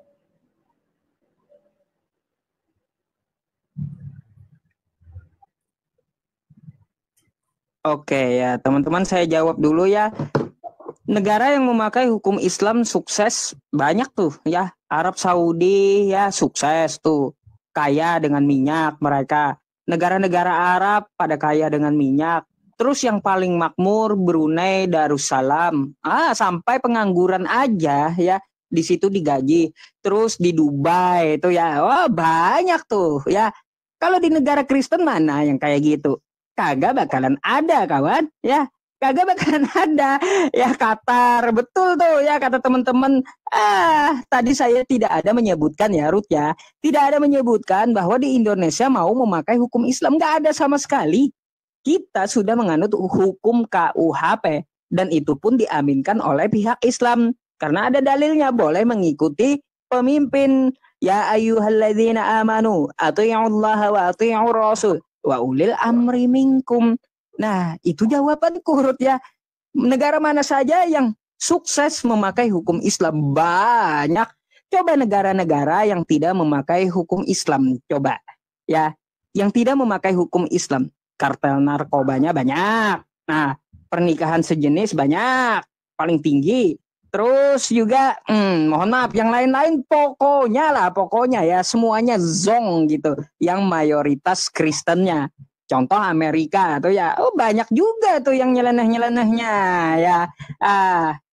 Oke ya, teman-teman saya jawab dulu ya. Negara yang memakai hukum Islam sukses banyak tuh ya. Arab Saudi ya sukses tuh. Kaya dengan minyak mereka. Negara-negara Arab pada kaya dengan minyak. Terus yang paling makmur Brunei Darussalam. Sampai pengangguran aja ya di situ digaji. Terus di Dubai itu ya. Wah, banyak tuh ya. Kalau di negara Kristen mana yang kayak gitu? Kagak bakalan ada kawan ya. Kagak bakalan ada ya. Qatar betul tuh ya kata teman-teman. Tadi saya tidak ada menyebutkan ya Ruth ya, tidak ada menyebutkan bahwa di Indonesia mau memakai hukum Islam. Nggak ada sama sekali. Kita sudah menganut hukum KUHP dan itu pun diaminkan oleh pihak Islam karena ada dalilnya, boleh mengikuti pemimpin. Ya ayyuhalladzina amanu athi'ullaha wa athi'ur rasul wa ulil amri minkum. Nah, itu jawabanku Ruth ya. Negara mana saja yang sukses memakai hukum Islam? Banyak. Coba negara-negara yang tidak memakai hukum Islam, coba ya. Yang tidak memakai hukum Islam, kartel narkobanya banyak. Nah, pernikahan sejenis banyak, paling tinggi. Terus juga, mohon maaf, yang lain-lain pokoknya ya semuanya zong gitu. Yang mayoritas Kristennya. Contoh Amerika tuh ya, banyak juga tuh yang nyeleneh-nyelenehnya ya.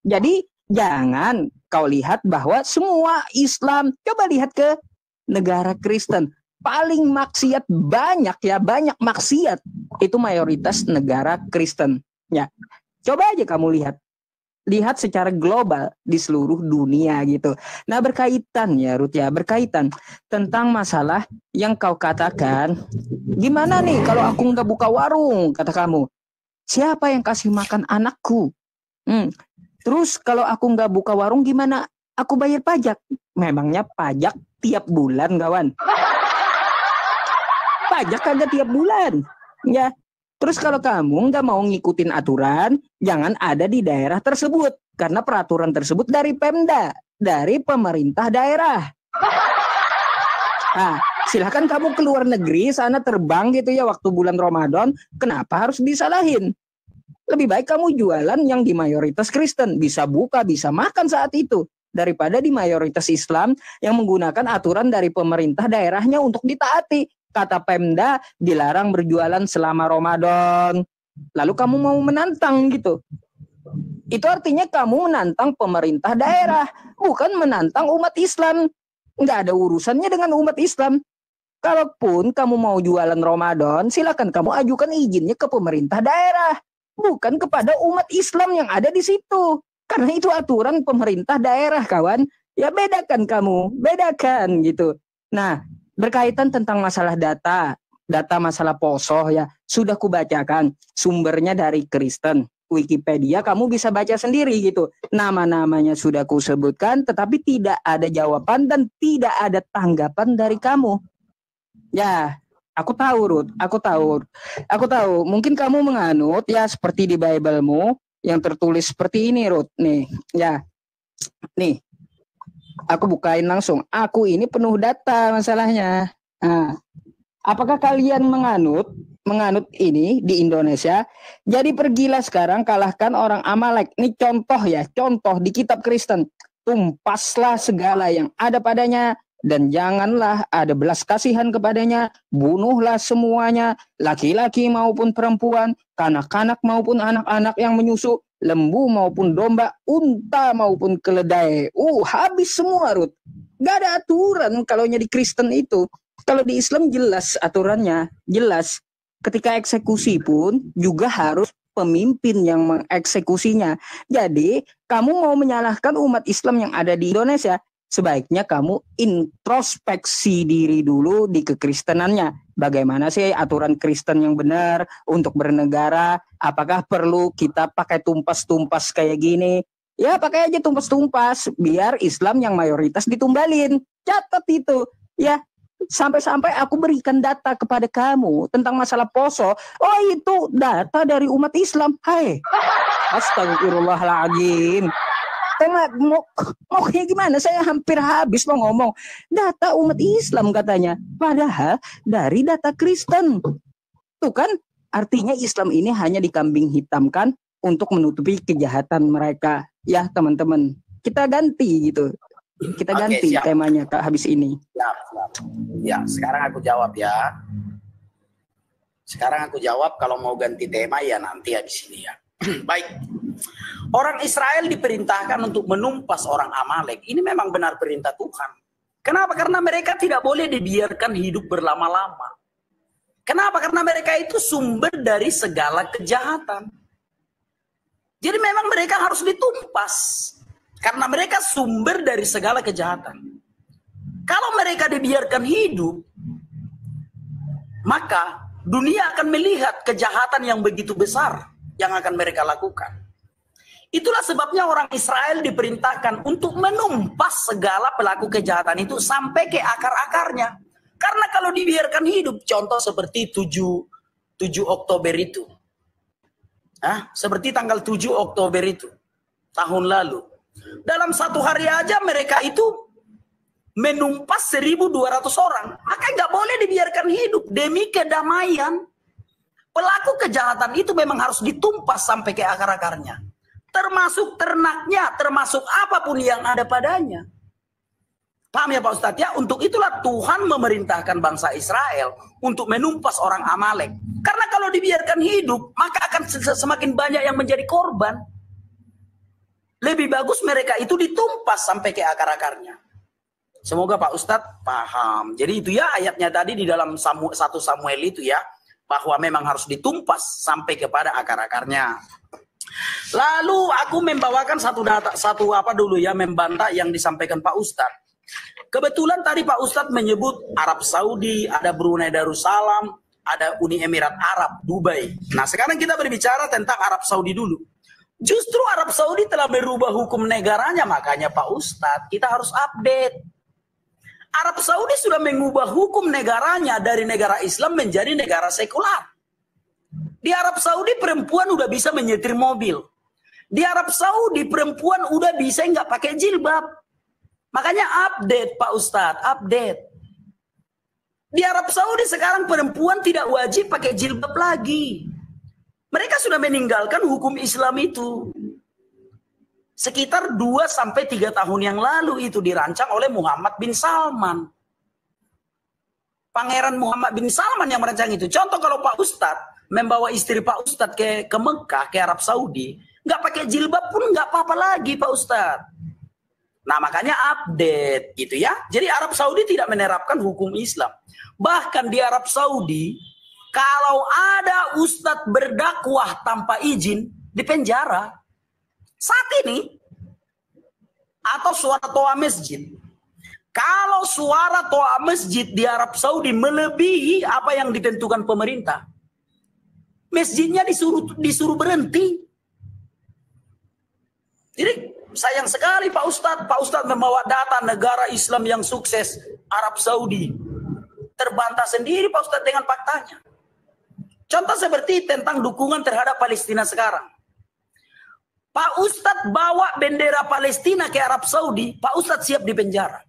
Jadi jangan kau lihat bahwa semua Islam. Coba lihat ke negara Kristen. Paling maksiat banyak ya, banyak maksiat. Itu mayoritas negara Kristen. Ya, coba aja kamu lihat secara global di seluruh dunia gitu. Nah berkaitan ya Ruth ya, berkaitan tentang masalah yang kau katakan, gimana nih kalau aku nggak buka warung, kata kamu, siapa yang kasih makan anakku? Terus kalau aku nggak buka warung gimana? Aku bayar pajak. Memangnya pajak tiap bulan kawan? Pajak kagak tiap bulan ya. Terus kalau kamu nggak mau ngikutin aturan, jangan ada di daerah tersebut. Karena peraturan tersebut dari Pemda, dari pemerintah daerah. Silahkan kamu ke luar negeri, sana terbang gitu ya waktu bulan Ramadan. Kenapa harus disalahin? Lebih baik kamu jualan yang di mayoritas Kristen. Bisa buka, bisa makan saat itu. Daripada di mayoritas Islam yang menggunakan aturan dari pemerintah daerahnya untuk ditaati. Kata Pemda dilarang berjualan selama Ramadan. lalu kamu mau menantang gitu. Itu artinya kamu menantang pemerintah daerah, bukan menantang umat Islam. Nggak ada urusannya dengan umat Islam. Kalaupun kamu mau jualan Ramadan, silakan kamu ajukan izinnya ke pemerintah daerah, bukan kepada umat Islam yang ada di situ. Karena itu aturan pemerintah daerah, kawan. Ya bedakan kamu, bedakan gitu. Nah, berkaitan tentang masalah data masalah poso ya, sudah kubacakan sumbernya dari Kristen. Wikipedia kamu bisa baca sendiri gitu. Nama-namanya sudah kusebutkan, tetapi tidak ada jawaban dan tidak ada tanggapan dari kamu. Ya, aku tahu Ruth, aku tahu. Mungkin kamu menganut ya seperti di Bible-mu yang tertulis seperti ini Ruth. Nih, ya. Nih. Aku bukain langsung. Aku ini penuh data masalahnya. Nah, apakah kalian menganut ini di Indonesia? Jadi pergilah sekarang kalahkan orang Amalek. Ini contoh di kitab Kristen. Tumpaslah segala yang ada padanya dan janganlah ada belas kasihan kepadanya. Bunuhlah semuanya, laki-laki maupun perempuan, kanak-kanak maupun anak-anak yang menyusu, lembu maupun domba, unta maupun keledai. Habis semua Ruth. Gak ada aturan kalau di Kristen itu. Kalau di Islam jelas aturannya, jelas. Ketika eksekusi pun juga harus pemimpin yang mengeksekusinya. Jadi, kamu mau menyalahkan umat Islam yang ada di Indonesia, sebaiknya kamu introspeksi diri dulu di kekristenannya. Bagaimana sih aturan Kristen yang benar untuk bernegara? Apakah perlu kita pakai tumpas-tumpas kayak gini? Ya, pakai aja tumpas-tumpas, biar Islam yang mayoritas ditumbalin. Catat itu, ya. Sampai-sampai aku berikan data kepada kamu tentang masalah poso. Oh, itu data dari umat Islam. Hai, astagfirullahaladzim. Mau kayak gimana? Saya hampir habis mau ngomong. Data umat Islam katanya. Padahal dari data Kristen. Tuh kan, artinya Islam ini hanya dikambing hitamkan untuk menutupi kejahatan mereka. Ya, teman-teman. Kita ganti gitu. Kita ganti temanya Kak habis ini. Ya, sekarang aku jawab ya. Sekarang aku jawab, kalau mau ganti tema ya nanti ya di sini ya. Baik. Orang Israel diperintahkan untuk menumpas orang Amalek. Ini memang benar perintah Tuhan. Kenapa? Karena mereka tidak boleh dibiarkan hidup berlama-lama. Kenapa? Karena mereka itu sumber dari segala kejahatan. Jadi memang mereka harus ditumpas. Karena mereka sumber dari segala kejahatan. Kalau mereka dibiarkan hidup, maka dunia akan melihat kejahatan yang begitu besar yang akan mereka lakukan. Itulah sebabnya orang Israel diperintahkan untuk menumpas segala pelaku kejahatan itu sampai ke akar-akarnya. Karena kalau dibiarkan hidup, contoh seperti 7 Oktober itu. Seperti tanggal 7 Oktober itu, tahun lalu. Dalam satu hari aja mereka itu menumpas 1.200 orang. Maka nggak boleh dibiarkan hidup demi kedamaian. Pelaku kejahatan itu memang harus ditumpas sampai ke akar-akarnya. Termasuk ternaknya, termasuk apapun yang ada padanya. Paham ya Pak Ustadz ya? Untuk itulah Tuhan memerintahkan bangsa Israel untuk menumpas orang Amalek. Karena kalau dibiarkan hidup, maka akan semakin banyak yang menjadi korban. Lebih bagus mereka itu ditumpas sampai ke akar-akarnya. Semoga Pak Ustadz paham. Jadi itu ya ayatnya tadi di dalam 1 Samuel itu ya. Bahwa memang harus ditumpas sampai kepada akar-akarnya. Lalu aku membawakan membantah yang disampaikan Pak Ustadz. Kebetulan tadi Pak Ustadz menyebut Arab Saudi, ada Brunei Darussalam, ada Uni Emirat Arab, Dubai. Nah sekarang kita berbicara tentang Arab Saudi dulu. Justru Arab Saudi telah merubah hukum negaranya, makanya Pak Ustadz kita harus update. Arab Saudi sudah mengubah hukum negaranya dari negara Islam menjadi negara sekular. Di Arab Saudi perempuan udah bisa menyetir mobil. Di Arab Saudi perempuan udah bisa nggak pakai jilbab. Makanya update Pak Ustadz, update. Di Arab Saudi sekarang perempuan tidak wajib pakai jilbab lagi. Mereka sudah meninggalkan hukum Islam itu. Sekitar 2-3 tahun yang lalu itu dirancang oleh Muhammad bin Salman. Pangeran Muhammad bin Salman yang merancang itu. Contoh kalau Pak Ustadz membawa istri Pak Ustadz ke Mekah, ke Arab Saudi, nggak pakai jilbab pun nggak apa-apa lagi Pak Ustadz. Nah makanya update gitu ya. Jadi Arab Saudi tidak menerapkan hukum Islam. Bahkan di Arab Saudi, kalau ada ustadz berdakwah tanpa izin, dipenjara. Saat ini. Atau suara toa masjid. Kalau suara toa masjid di Arab Saudi melebihi apa yang ditentukan pemerintah, masjidnya disuruh berhenti. Jadi sayang sekali Pak Ustadz membawa data negara Islam yang sukses, Arab Saudi. Terbantah sendiri Pak Ustadz dengan faktanya. Contoh seperti tentang dukungan terhadap Palestina sekarang. Pak Ustadz bawa bendera Palestina ke Arab Saudi, Pak Ustadz siap dipenjara.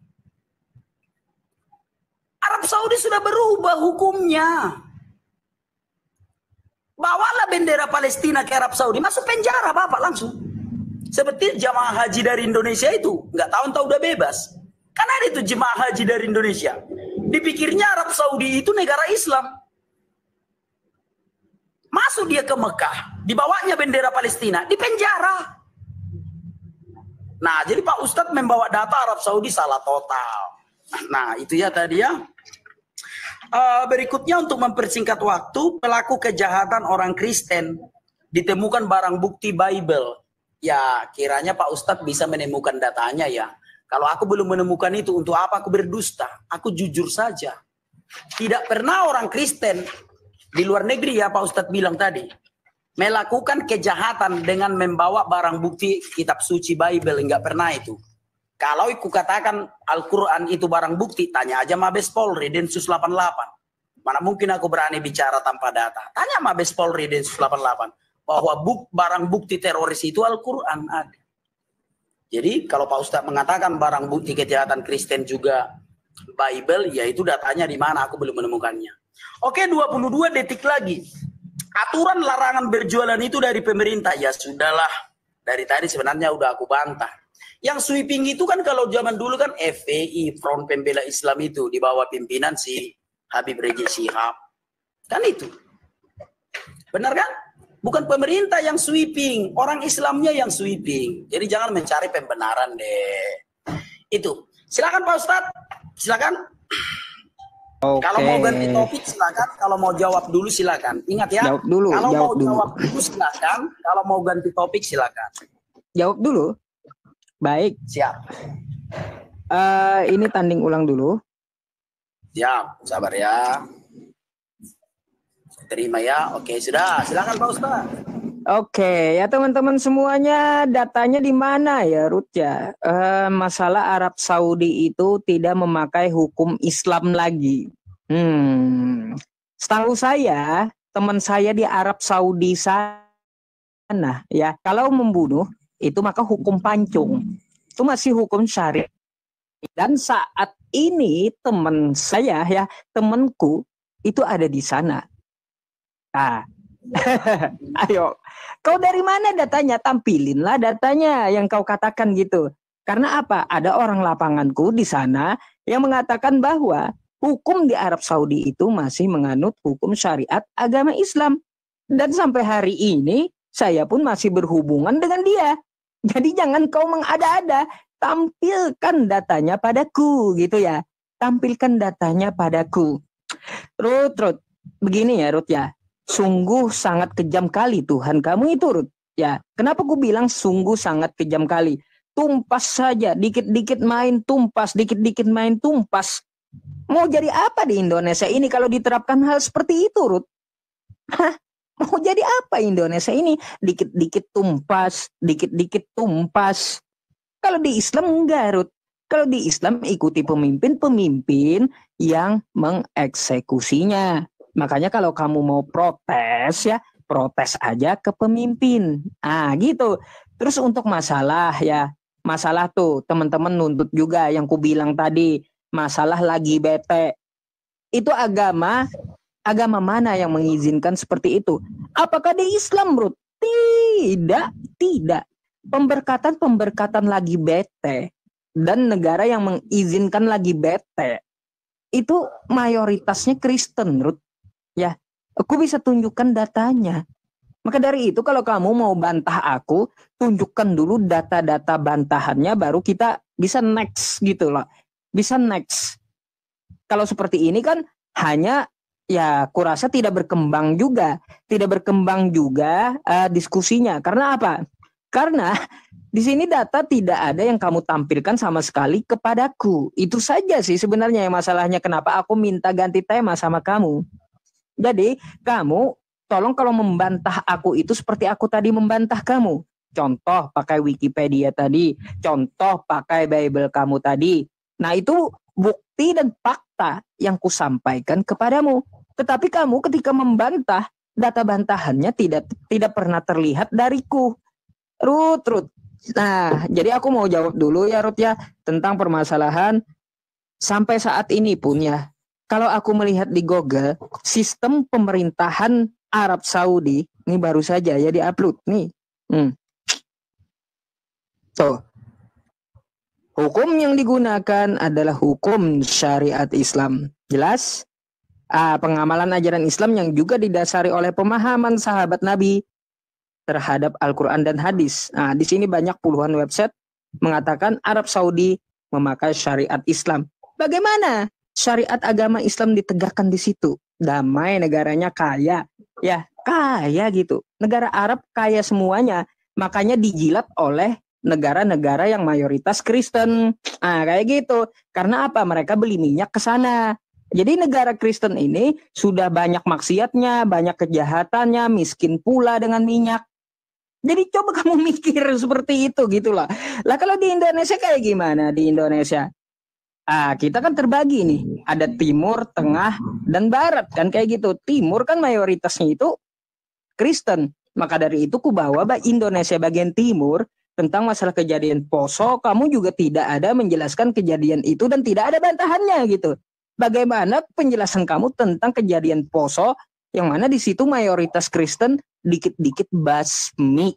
Arab Saudi sudah berubah hukumnya. Bawalah bendera Palestina ke Arab Saudi, masuk penjara Bapak langsung. Seperti jamaah haji dari Indonesia itu, nggak tahu udah bebas. Karena ada itu jemaah haji dari Indonesia. Dipikirnya Arab Saudi itu negara Islam. Masuk dia ke Mekah, dibawanya bendera Palestina, dipenjara. Nah, jadi Pak Ustadz membawa data Arab Saudi salah total. Nah, itu ya tadi ya. Berikutnya untuk mempersingkat waktu, pelaku kejahatan orang Kristen ditemukan barang bukti Bible. Ya, kiranya Pak Ustadz bisa menemukan datanya ya. Kalau aku belum menemukan itu, untuk apa aku berdusta? Aku jujur saja. Tidak pernah orang Kristen di luar negeri ya Pak Ustadz bilang tadi, melakukan kejahatan dengan membawa barang bukti kitab suci Bible. Enggak pernah itu. Kalau aku katakan Al-Quran itu barang bukti, tanya aja Mabes Polri, Densus 88. Mana mungkin aku berani bicara tanpa data. Tanya Mabes Polri, Densus 88. Bahwa barang bukti teroris itu Al-Quran ada. Jadi kalau Pak Ustadz mengatakan barang bukti kejahatan Kristen juga Bible, ya itu datanya di mana, aku belum menemukannya. Oke, 22 detik lagi. Aturan larangan berjualan itu dari pemerintah, ya sudahlah. Dari tadi sebenarnya udah aku bantah. Yang sweeping itu kan kalau zaman dulu kan FPI, Front Pembela Islam itu, di bawah pimpinan si Habib Rizik Syihab. Kan itu. Benar kan? Bukan pemerintah yang sweeping, orang Islamnya yang sweeping. Jadi jangan mencari pembenaran deh. Itu. Silakan Pak Ustadz. Silakan. Oke. Kalau mau ganti topik silakan, kalau mau jawab dulu silakan. Ingat ya. Jawab dulu. Kalau jawab mau dulu. jawab dulu silakan, kalau mau ganti topik silakan. Jawab dulu. Baik. Siap. Ini tanding ulang dulu. Siap, sabar ya. Terima ya. Oke, sudah. Silakan Pak Ustaz. Oke, ya teman-teman semuanya, datanya di mana ya Ruth ya? Masalah Arab Saudi itu tidak memakai hukum Islam lagi. Setahu saya, teman saya di Arab Saudi sana ya, kalau membunuh itu maka hukum pancung. Itu masih hukum syariat. Dan saat ini teman saya ya, temanku itu ada di sana. Nah, ayo, kau dari mana datanya? Tampilinlah datanya yang kau katakan gitu. Karena apa? Ada orang lapanganku di sana yang mengatakan bahwa hukum di Arab Saudi itu masih menganut hukum syariat agama Islam. Dan sampai hari ini saya pun masih berhubungan dengan dia. Jadi jangan kau mengada-ada, tampilkan datanya padaku gitu ya. Tampilkan datanya padaku. Ruth, begini ya Ruth ya. Sungguh sangat kejam kali Tuhan kamu itu Ruth. Ya, kenapa aku bilang sungguh sangat kejam kali? Tumpas saja, dikit-dikit main tumpas, dikit-dikit main tumpas. Mau jadi apa di Indonesia ini kalau diterapkan hal seperti itu Ruth? Hah? Mau jadi apa Indonesia ini? Dikit-dikit tumpas, dikit-dikit tumpas. Kalau di Islam enggak, Ruth. Kalau di Islam ikuti pemimpin-pemimpin yang mengeksekusinya. Makanya kalau kamu mau protes ya, protes aja ke pemimpin. Gitu. Terus untuk masalah ya, masalah tuh teman-teman nuntut juga yang ku bilang tadi, masalah lagi bete. Itu agama mana yang mengizinkan seperti itu? Apakah di Islam, Ruth? Tidak. Pemberkatan lagi bete dan negara yang mengizinkan lagi bete itu mayoritasnya Kristen, Ruth. Ya, Aku bisa tunjukkan datanya. Maka dari itu kalau kamu mau bantah aku, tunjukkan dulu data-data bantahannya, baru kita bisa next gitu loh. Bisa next. Kalau seperti ini kan hanya ya kurasa tidak berkembang juga. Tidak berkembang juga diskusinya. Karena apa? Karena di sini data tidak ada yang kamu tampilkan sama sekali kepadaku. Itu saja sih sebenarnya yang masalahnya, kenapa aku minta ganti tema sama kamu. Jadi kamu tolong kalau membantah aku itu seperti aku tadi membantah kamu. Contoh pakai Wikipedia tadi, contoh pakai Bible kamu tadi. Nah itu bukti dan fakta yang kusampaikan kepadamu. Tetapi kamu ketika membantah, data bantahannya tidak pernah terlihat dariku. Ruth. Nah, jadi aku mau jawab dulu ya Ruth ya, tentang permasalahan sampai saat ini pun ya. Kalau aku melihat di Google, sistem pemerintahan Arab Saudi, ini baru saja ya di-upload nih. So, hukum yang digunakan adalah hukum syariat Islam. Jelas? Pengamalan ajaran Islam yang juga didasari oleh pemahaman sahabat Nabi terhadap Al-Quran dan hadis. Nah, di sini banyak puluhan website mengatakan Arab Saudi memakai syariat Islam. Bagaimana syariat agama Islam ditegakkan di situ? Damai, negaranya kaya. Ya, kaya gitu. Negara Arab kaya semuanya. Makanya dijilat oleh negara-negara yang mayoritas Kristen. Nah, kayak gitu. Karena apa? Mereka beli minyak ke sana. Jadi negara Kristen ini sudah banyak maksiatnya, banyak kejahatannya, miskin pula dengan minyak. Jadi coba kamu mikir seperti itu gitu lah. Lah kalau di Indonesia kayak gimana di Indonesia? Kita kan terbagi nih. Ada timur, tengah, dan barat kan kayak gitu. Timur kan mayoritasnya itu Kristen. Maka dari itu ku bawa Indonesia bagian timur tentang masalah kejadian Poso. Kamu juga tidak ada menjelaskan kejadian itu dan tidak ada bantahannya gitu. Bagaimana penjelasan kamu tentang kejadian Poso yang mana di situ mayoritas Kristen, dikit-dikit basmi.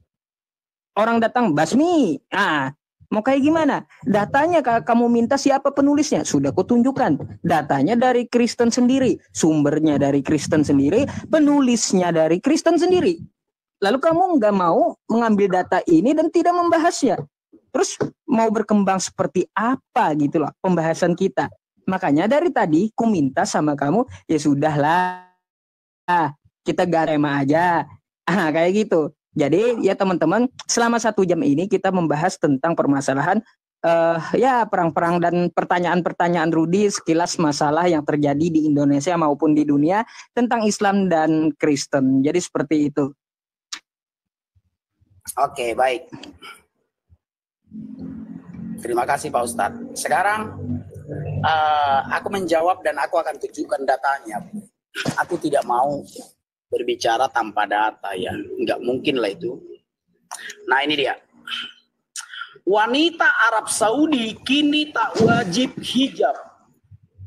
Orang datang basmi. Mau kayak gimana? Datanya kamu minta siapa penulisnya? Sudah kutunjukkan. Datanya dari Kristen sendiri, sumbernya dari Kristen sendiri, penulisnya dari Kristen sendiri. Lalu kamu nggak mau mengambil data ini dan tidak membahasnya. Terus mau berkembang seperti apa gitu loh pembahasan kita. Makanya dari tadi ku minta sama kamu, ya sudahlah, kita garema aja. Kayak gitu. Jadi ya teman-teman, selama 1 jam ini kita membahas tentang permasalahan ya perang-perang dan pertanyaan-pertanyaan Rudi sekilas masalah yang terjadi di Indonesia maupun di dunia tentang Islam dan Kristen. Jadi seperti itu. Oke, baik. Terima kasih Pak Ustadz. Sekarang aku menjawab dan aku akan tunjukkan datanya. Aku tidak mau berbicara tanpa data ya, nggak mungkin lah itu. Nah ini dia. Wanita Arab Saudi kini tak wajib hijab.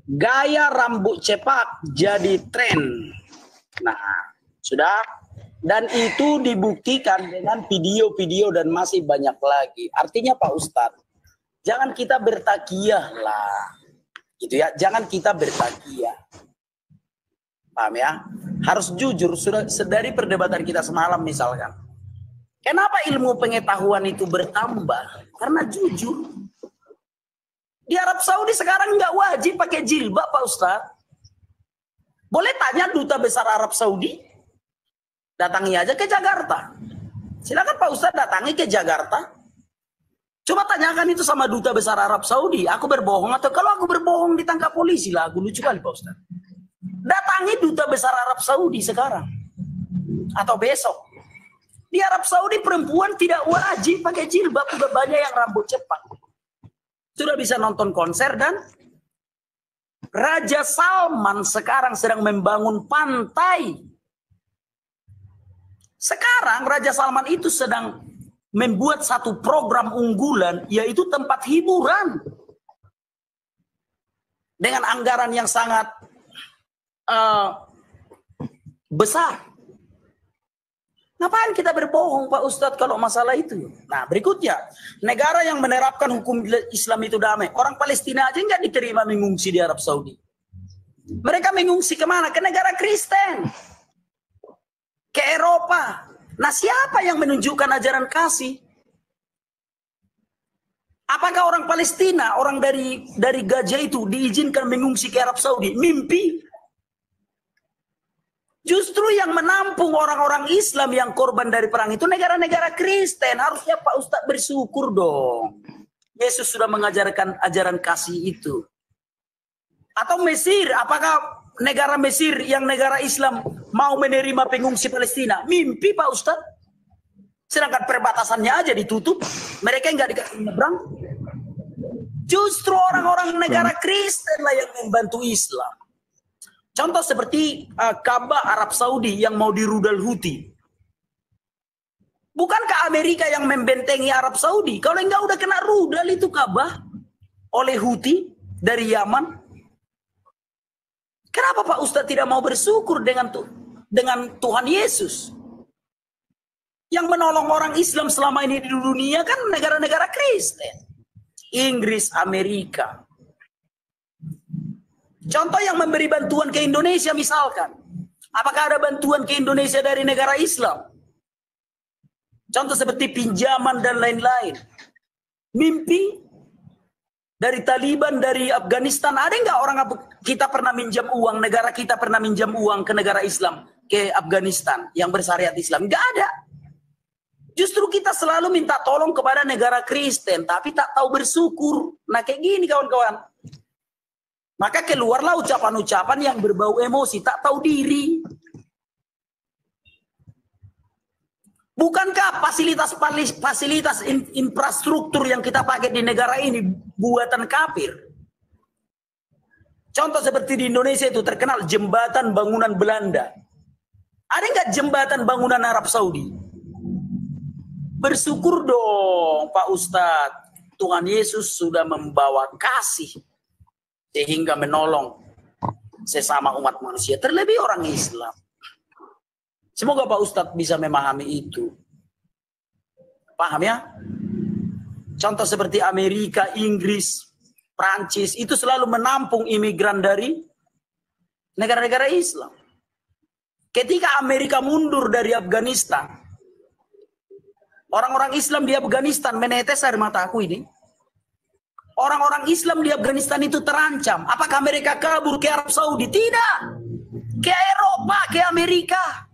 Gaya rambut cepat jadi tren. Nah, sudah. Dan itu dibuktikan dengan video-video dan masih banyak lagi. Artinya Pak Ustadz, jangan kita bertakiyah lah. Gitu ya, jangan kita bertakiyah. Paham ya? Harus jujur, sudah dari perdebatan kita semalam misalkan. Kenapa ilmu pengetahuan itu bertambah? Karena jujur. Di Arab Saudi sekarang nggak wajib pakai jilbab Pak Ustadz. Boleh tanya Duta Besar Arab Saudi? Datangi aja ke Jakarta. Silakan Pak Ustadz datangi ke Jakarta. Coba tanyakan itu sama Duta Besar Arab Saudi. Aku berbohong atau kalau aku berbohong ditangkap polisi lah. Aku lucu kali Pak Ustadz. Datangi Duta Besar Arab Saudi sekarang. Atau besok. Di Arab Saudi perempuan tidak wajib pakai jilbab. Sudah banyak yang rambut cepat. Sudah bisa nonton konser dan Raja Salman sekarang sedang membangun pantai. Sekarang Raja Salman itu sedang membuat satu program unggulan, yaitu tempat hiburan. Dengan anggaran yang sangat besar. Ngapain kita berbohong Pak Ustadz kalau masalah itu? Nah berikutnya, negara yang menerapkan hukum Islam itu damai. Orang Palestina aja nggak diterima mengungsi di Arab Saudi. Mereka mengungsi kemana? Ke negara Kristen. ke Eropa. Nah, siapa yang menunjukkan ajaran kasih? Apakah orang Palestina, orang dari Gaza itu diizinkan mengungsi ke Arab Saudi? Mimpi. Justru yang menampung orang-orang Islam yang korban dari perang itu negara-negara Kristen. Harusnya Pak Ustadz bersyukur dong. Yesus sudah mengajarkan ajaran kasih itu. Atau Mesir, apakah negara Mesir yang negara Islam mau menerima pengungsi Palestina? Mimpi Pak Ustadz. Sedangkan perbatasannya aja ditutup. Mereka nggak dikasih nyebrang. Justru orang-orang negara Kristen lah yang membantu Islam. Contoh seperti Ka'bah Arab Saudi yang mau dirudal Houthi. Bukankah Amerika yang membentengi Arab Saudi? Kalau enggak udah kena rudal itu Ka'bah oleh Houthi dari Yaman. Kenapa Pak Ustadz tidak mau bersyukur dengan Tuhan Yesus? Yang menolong orang Islam selama ini di dunia kan negara-negara Kristen. Inggris, Amerika. Contoh yang memberi bantuan ke Indonesia misalkan. Apakah ada bantuan ke Indonesia dari negara Islam? Contoh seperti pinjaman dan lain-lain. Mimpi dari Taliban, dari Afghanistan. Ada nggak orang kita pernah minjam uang, negara kita pernah minjam uang ke negara Islam, ke Afghanistan yang bersyariat Islam? Nggak ada. Justru kita selalu minta tolong kepada negara Kristen, tapi tak tahu bersyukur. Nah kayak gini kawan-kawan. Maka keluarlah ucapan-ucapan yang berbau emosi, tak tahu diri. Bukankah fasilitas infrastruktur yang kita pakai di negara ini buatan kafir? Contoh seperti di Indonesia itu terkenal jembatan bangunan Belanda. Ada nggak jembatan bangunan Arab Saudi? Bersyukur dong Pak Ustadz. Tuhan Yesus sudah membawa kasih sehingga menolong sesama umat manusia, terlebih orang Islam. Semoga Pak Ustadz bisa memahami itu. Paham ya? Contoh seperti Amerika, Inggris, Prancis itu selalu menampung imigran dari negara-negara Islam. Ketika Amerika mundur dari Afghanistan, orang-orang Islam di Afghanistan menetes air mataku ini. Orang-orang Islam di Afghanistan itu terancam. Apakah mereka kabur ke Arab Saudi? Tidak. Ke Eropa, ke Amerika.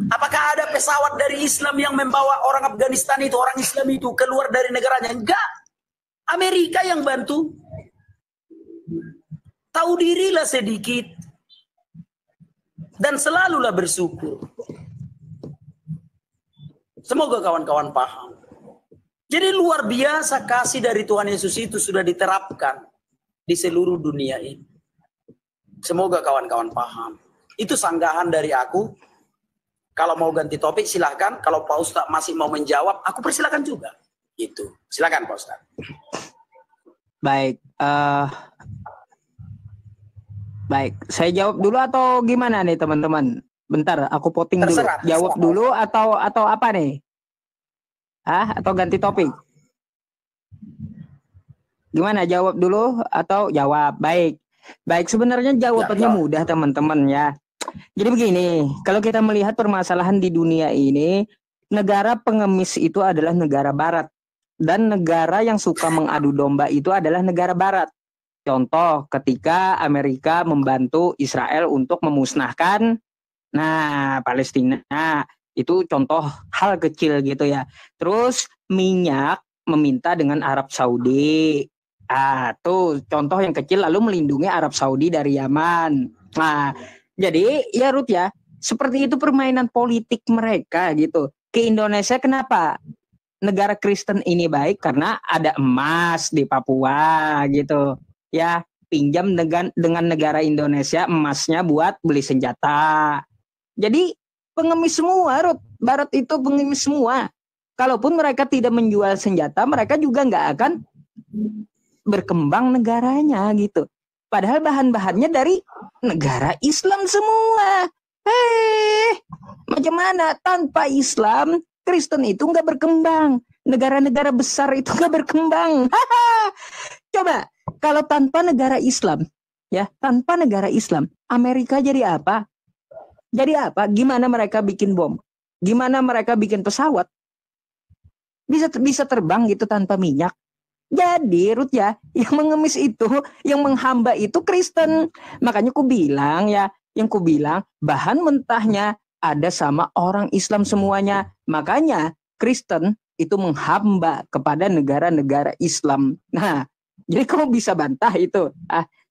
Apakah ada pesawat dari Islam yang membawa orang Afghanistan itu, orang Islam itu keluar dari negaranya? Enggak. Amerika yang bantu. Tahu dirilah sedikit. Dan selalulah bersyukur. Semoga kawan-kawan paham. Jadi luar biasa kasih dari Tuhan Yesus itu sudah diterapkan di seluruh dunia ini. Semoga kawan-kawan paham. Itu sanggahan dari aku. Kalau mau ganti topik silahkan. Kalau Pak Ustadz masih mau menjawab, aku persilakan juga. Itu. Silakan Pak Ustadz. Baik. Baik. Saya jawab dulu atau gimana nih teman-teman? Bentar, aku voting dulu. Jawab dulu atau apa nih? Atau ganti topik? Gimana, jawab dulu atau jawab? Baik. Baik, sebenarnya jawabannya mudah teman-teman ya. Jadi begini, kalau kita melihat permasalahan di dunia ini, negara pengemis itu adalah negara barat. Dan negara yang suka mengadu domba itu adalah negara barat. Contoh, ketika Amerika membantu Israel untuk memusnahkan Palestina. Itu contoh hal kecil gitu ya. Terus minyak meminta dengan Arab Saudi. Tuh contoh yang kecil, lalu melindungi Arab Saudi dari Yaman. Nah, jadi ya Ruth ya, seperti itu permainan politik mereka gitu. Ke Indonesia kenapa? Negara Kristen ini baik karena ada emas di Papua gitu. Ya, pinjam dengan negara Indonesia emasnya buat beli senjata. Jadi pengemis semua, Ruth. Barat itu pengemis semua. Kalaupun mereka tidak menjual senjata, mereka juga nggak akan berkembang negaranya gitu. Padahal bahan-bahannya dari negara Islam semua. Macam mana tanpa Islam, Kristen itu nggak berkembang. Negara-negara besar itu nggak berkembang. Coba, kalau tanpa negara Islam, ya tanpa negara Islam, Amerika jadi apa? Jadi apa? Gimana mereka bikin bom? Gimana mereka bikin pesawat? Bisa terbang gitu tanpa minyak. Jadi Ruth ya, yang mengemis itu, yang menghamba itu Kristen. Makanya ku bilang ya, yang ku bilang bahan mentahnya ada sama orang Islam semuanya. Makanya Kristen itu menghamba kepada negara-negara Islam. Nah, jadi kamu bisa bantah itu.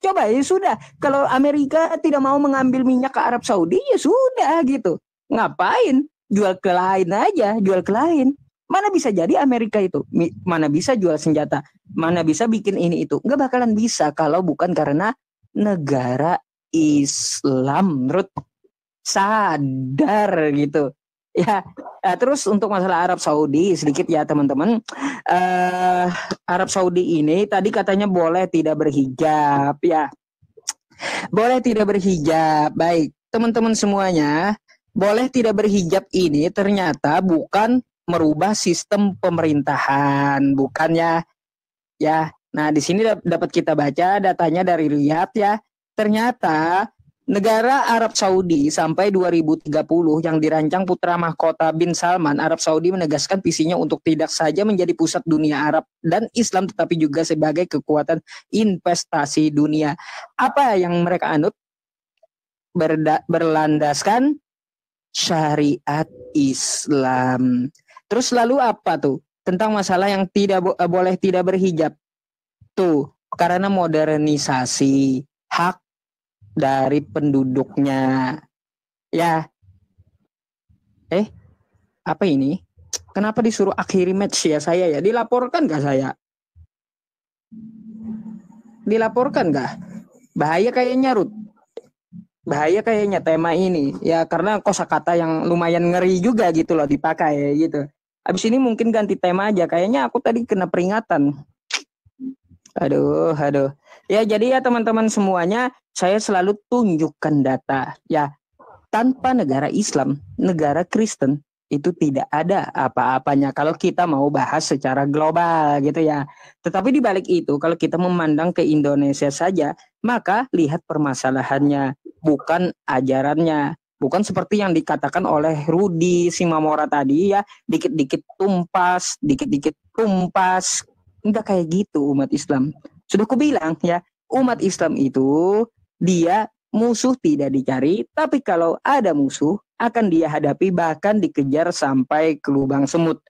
Coba ya sudah. Kalau Amerika tidak mau mengambil minyak ke Arab Saudi, ya sudah gitu. Ngapain? Jual ke lain aja, jual ke lain. Mana bisa jadi Amerika itu? Mana bisa jual senjata? Mana bisa bikin ini itu? Nggak bakalan bisa kalau bukan karena negara Islam. Menurut sadar gitu. Ya, terus untuk masalah Arab Saudi sedikit ya teman-teman. Arab Saudi ini tadi katanya boleh tidak berhijab ya. Boleh tidak berhijab. Baik, teman-teman semuanya, boleh tidak berhijab ini ternyata bukan merubah sistem pemerintahan, bukannya ya. Nah, di sini dapat kita baca datanya dari Riyadh ya. Ternyata negara Arab Saudi sampai 2030 yang dirancang putra mahkota bin Salman, Arab Saudi menegaskan visinya untuk tidak saja menjadi pusat dunia Arab dan Islam tetapi juga sebagai kekuatan investasi dunia. Apa yang mereka anut? Berlandaskan syariat Islam. Terus lalu apa tuh? Tentang masalah yang tidak boleh tidak berhijab. Tuh, karena modernisasi hak dari penduduknya. Ya. Apa ini? Kenapa disuruh akhiri match ya saya ya? Dilaporkan gak saya? Dilaporkan gak? Bahaya kayaknya Ruth. Bahaya kayaknya tema ini. Ya karena kosakata yang lumayan ngeri juga gitu loh dipakai gitu. Abis ini mungkin ganti tema aja. Kayaknya aku tadi kena peringatan. Aduh. Ya jadi ya teman-teman semuanya, saya selalu tunjukkan data. Ya, tanpa negara Islam, negara Kristen, itu tidak ada apa-apanya kalau kita mau bahas secara global gitu ya. Tetapi di balik itu, kalau kita memandang ke Indonesia saja, maka lihat permasalahannya, bukan ajarannya. Bukan seperti yang dikatakan oleh Rudi Simamora tadi ya, dikit-dikit tumpas. Enggak kayak gitu umat Islam. Sudah aku bilang ya, umat Islam itu dia musuh tidak dicari, tapi kalau ada musuh akan dia hadapi bahkan dikejar sampai ke lubang semut.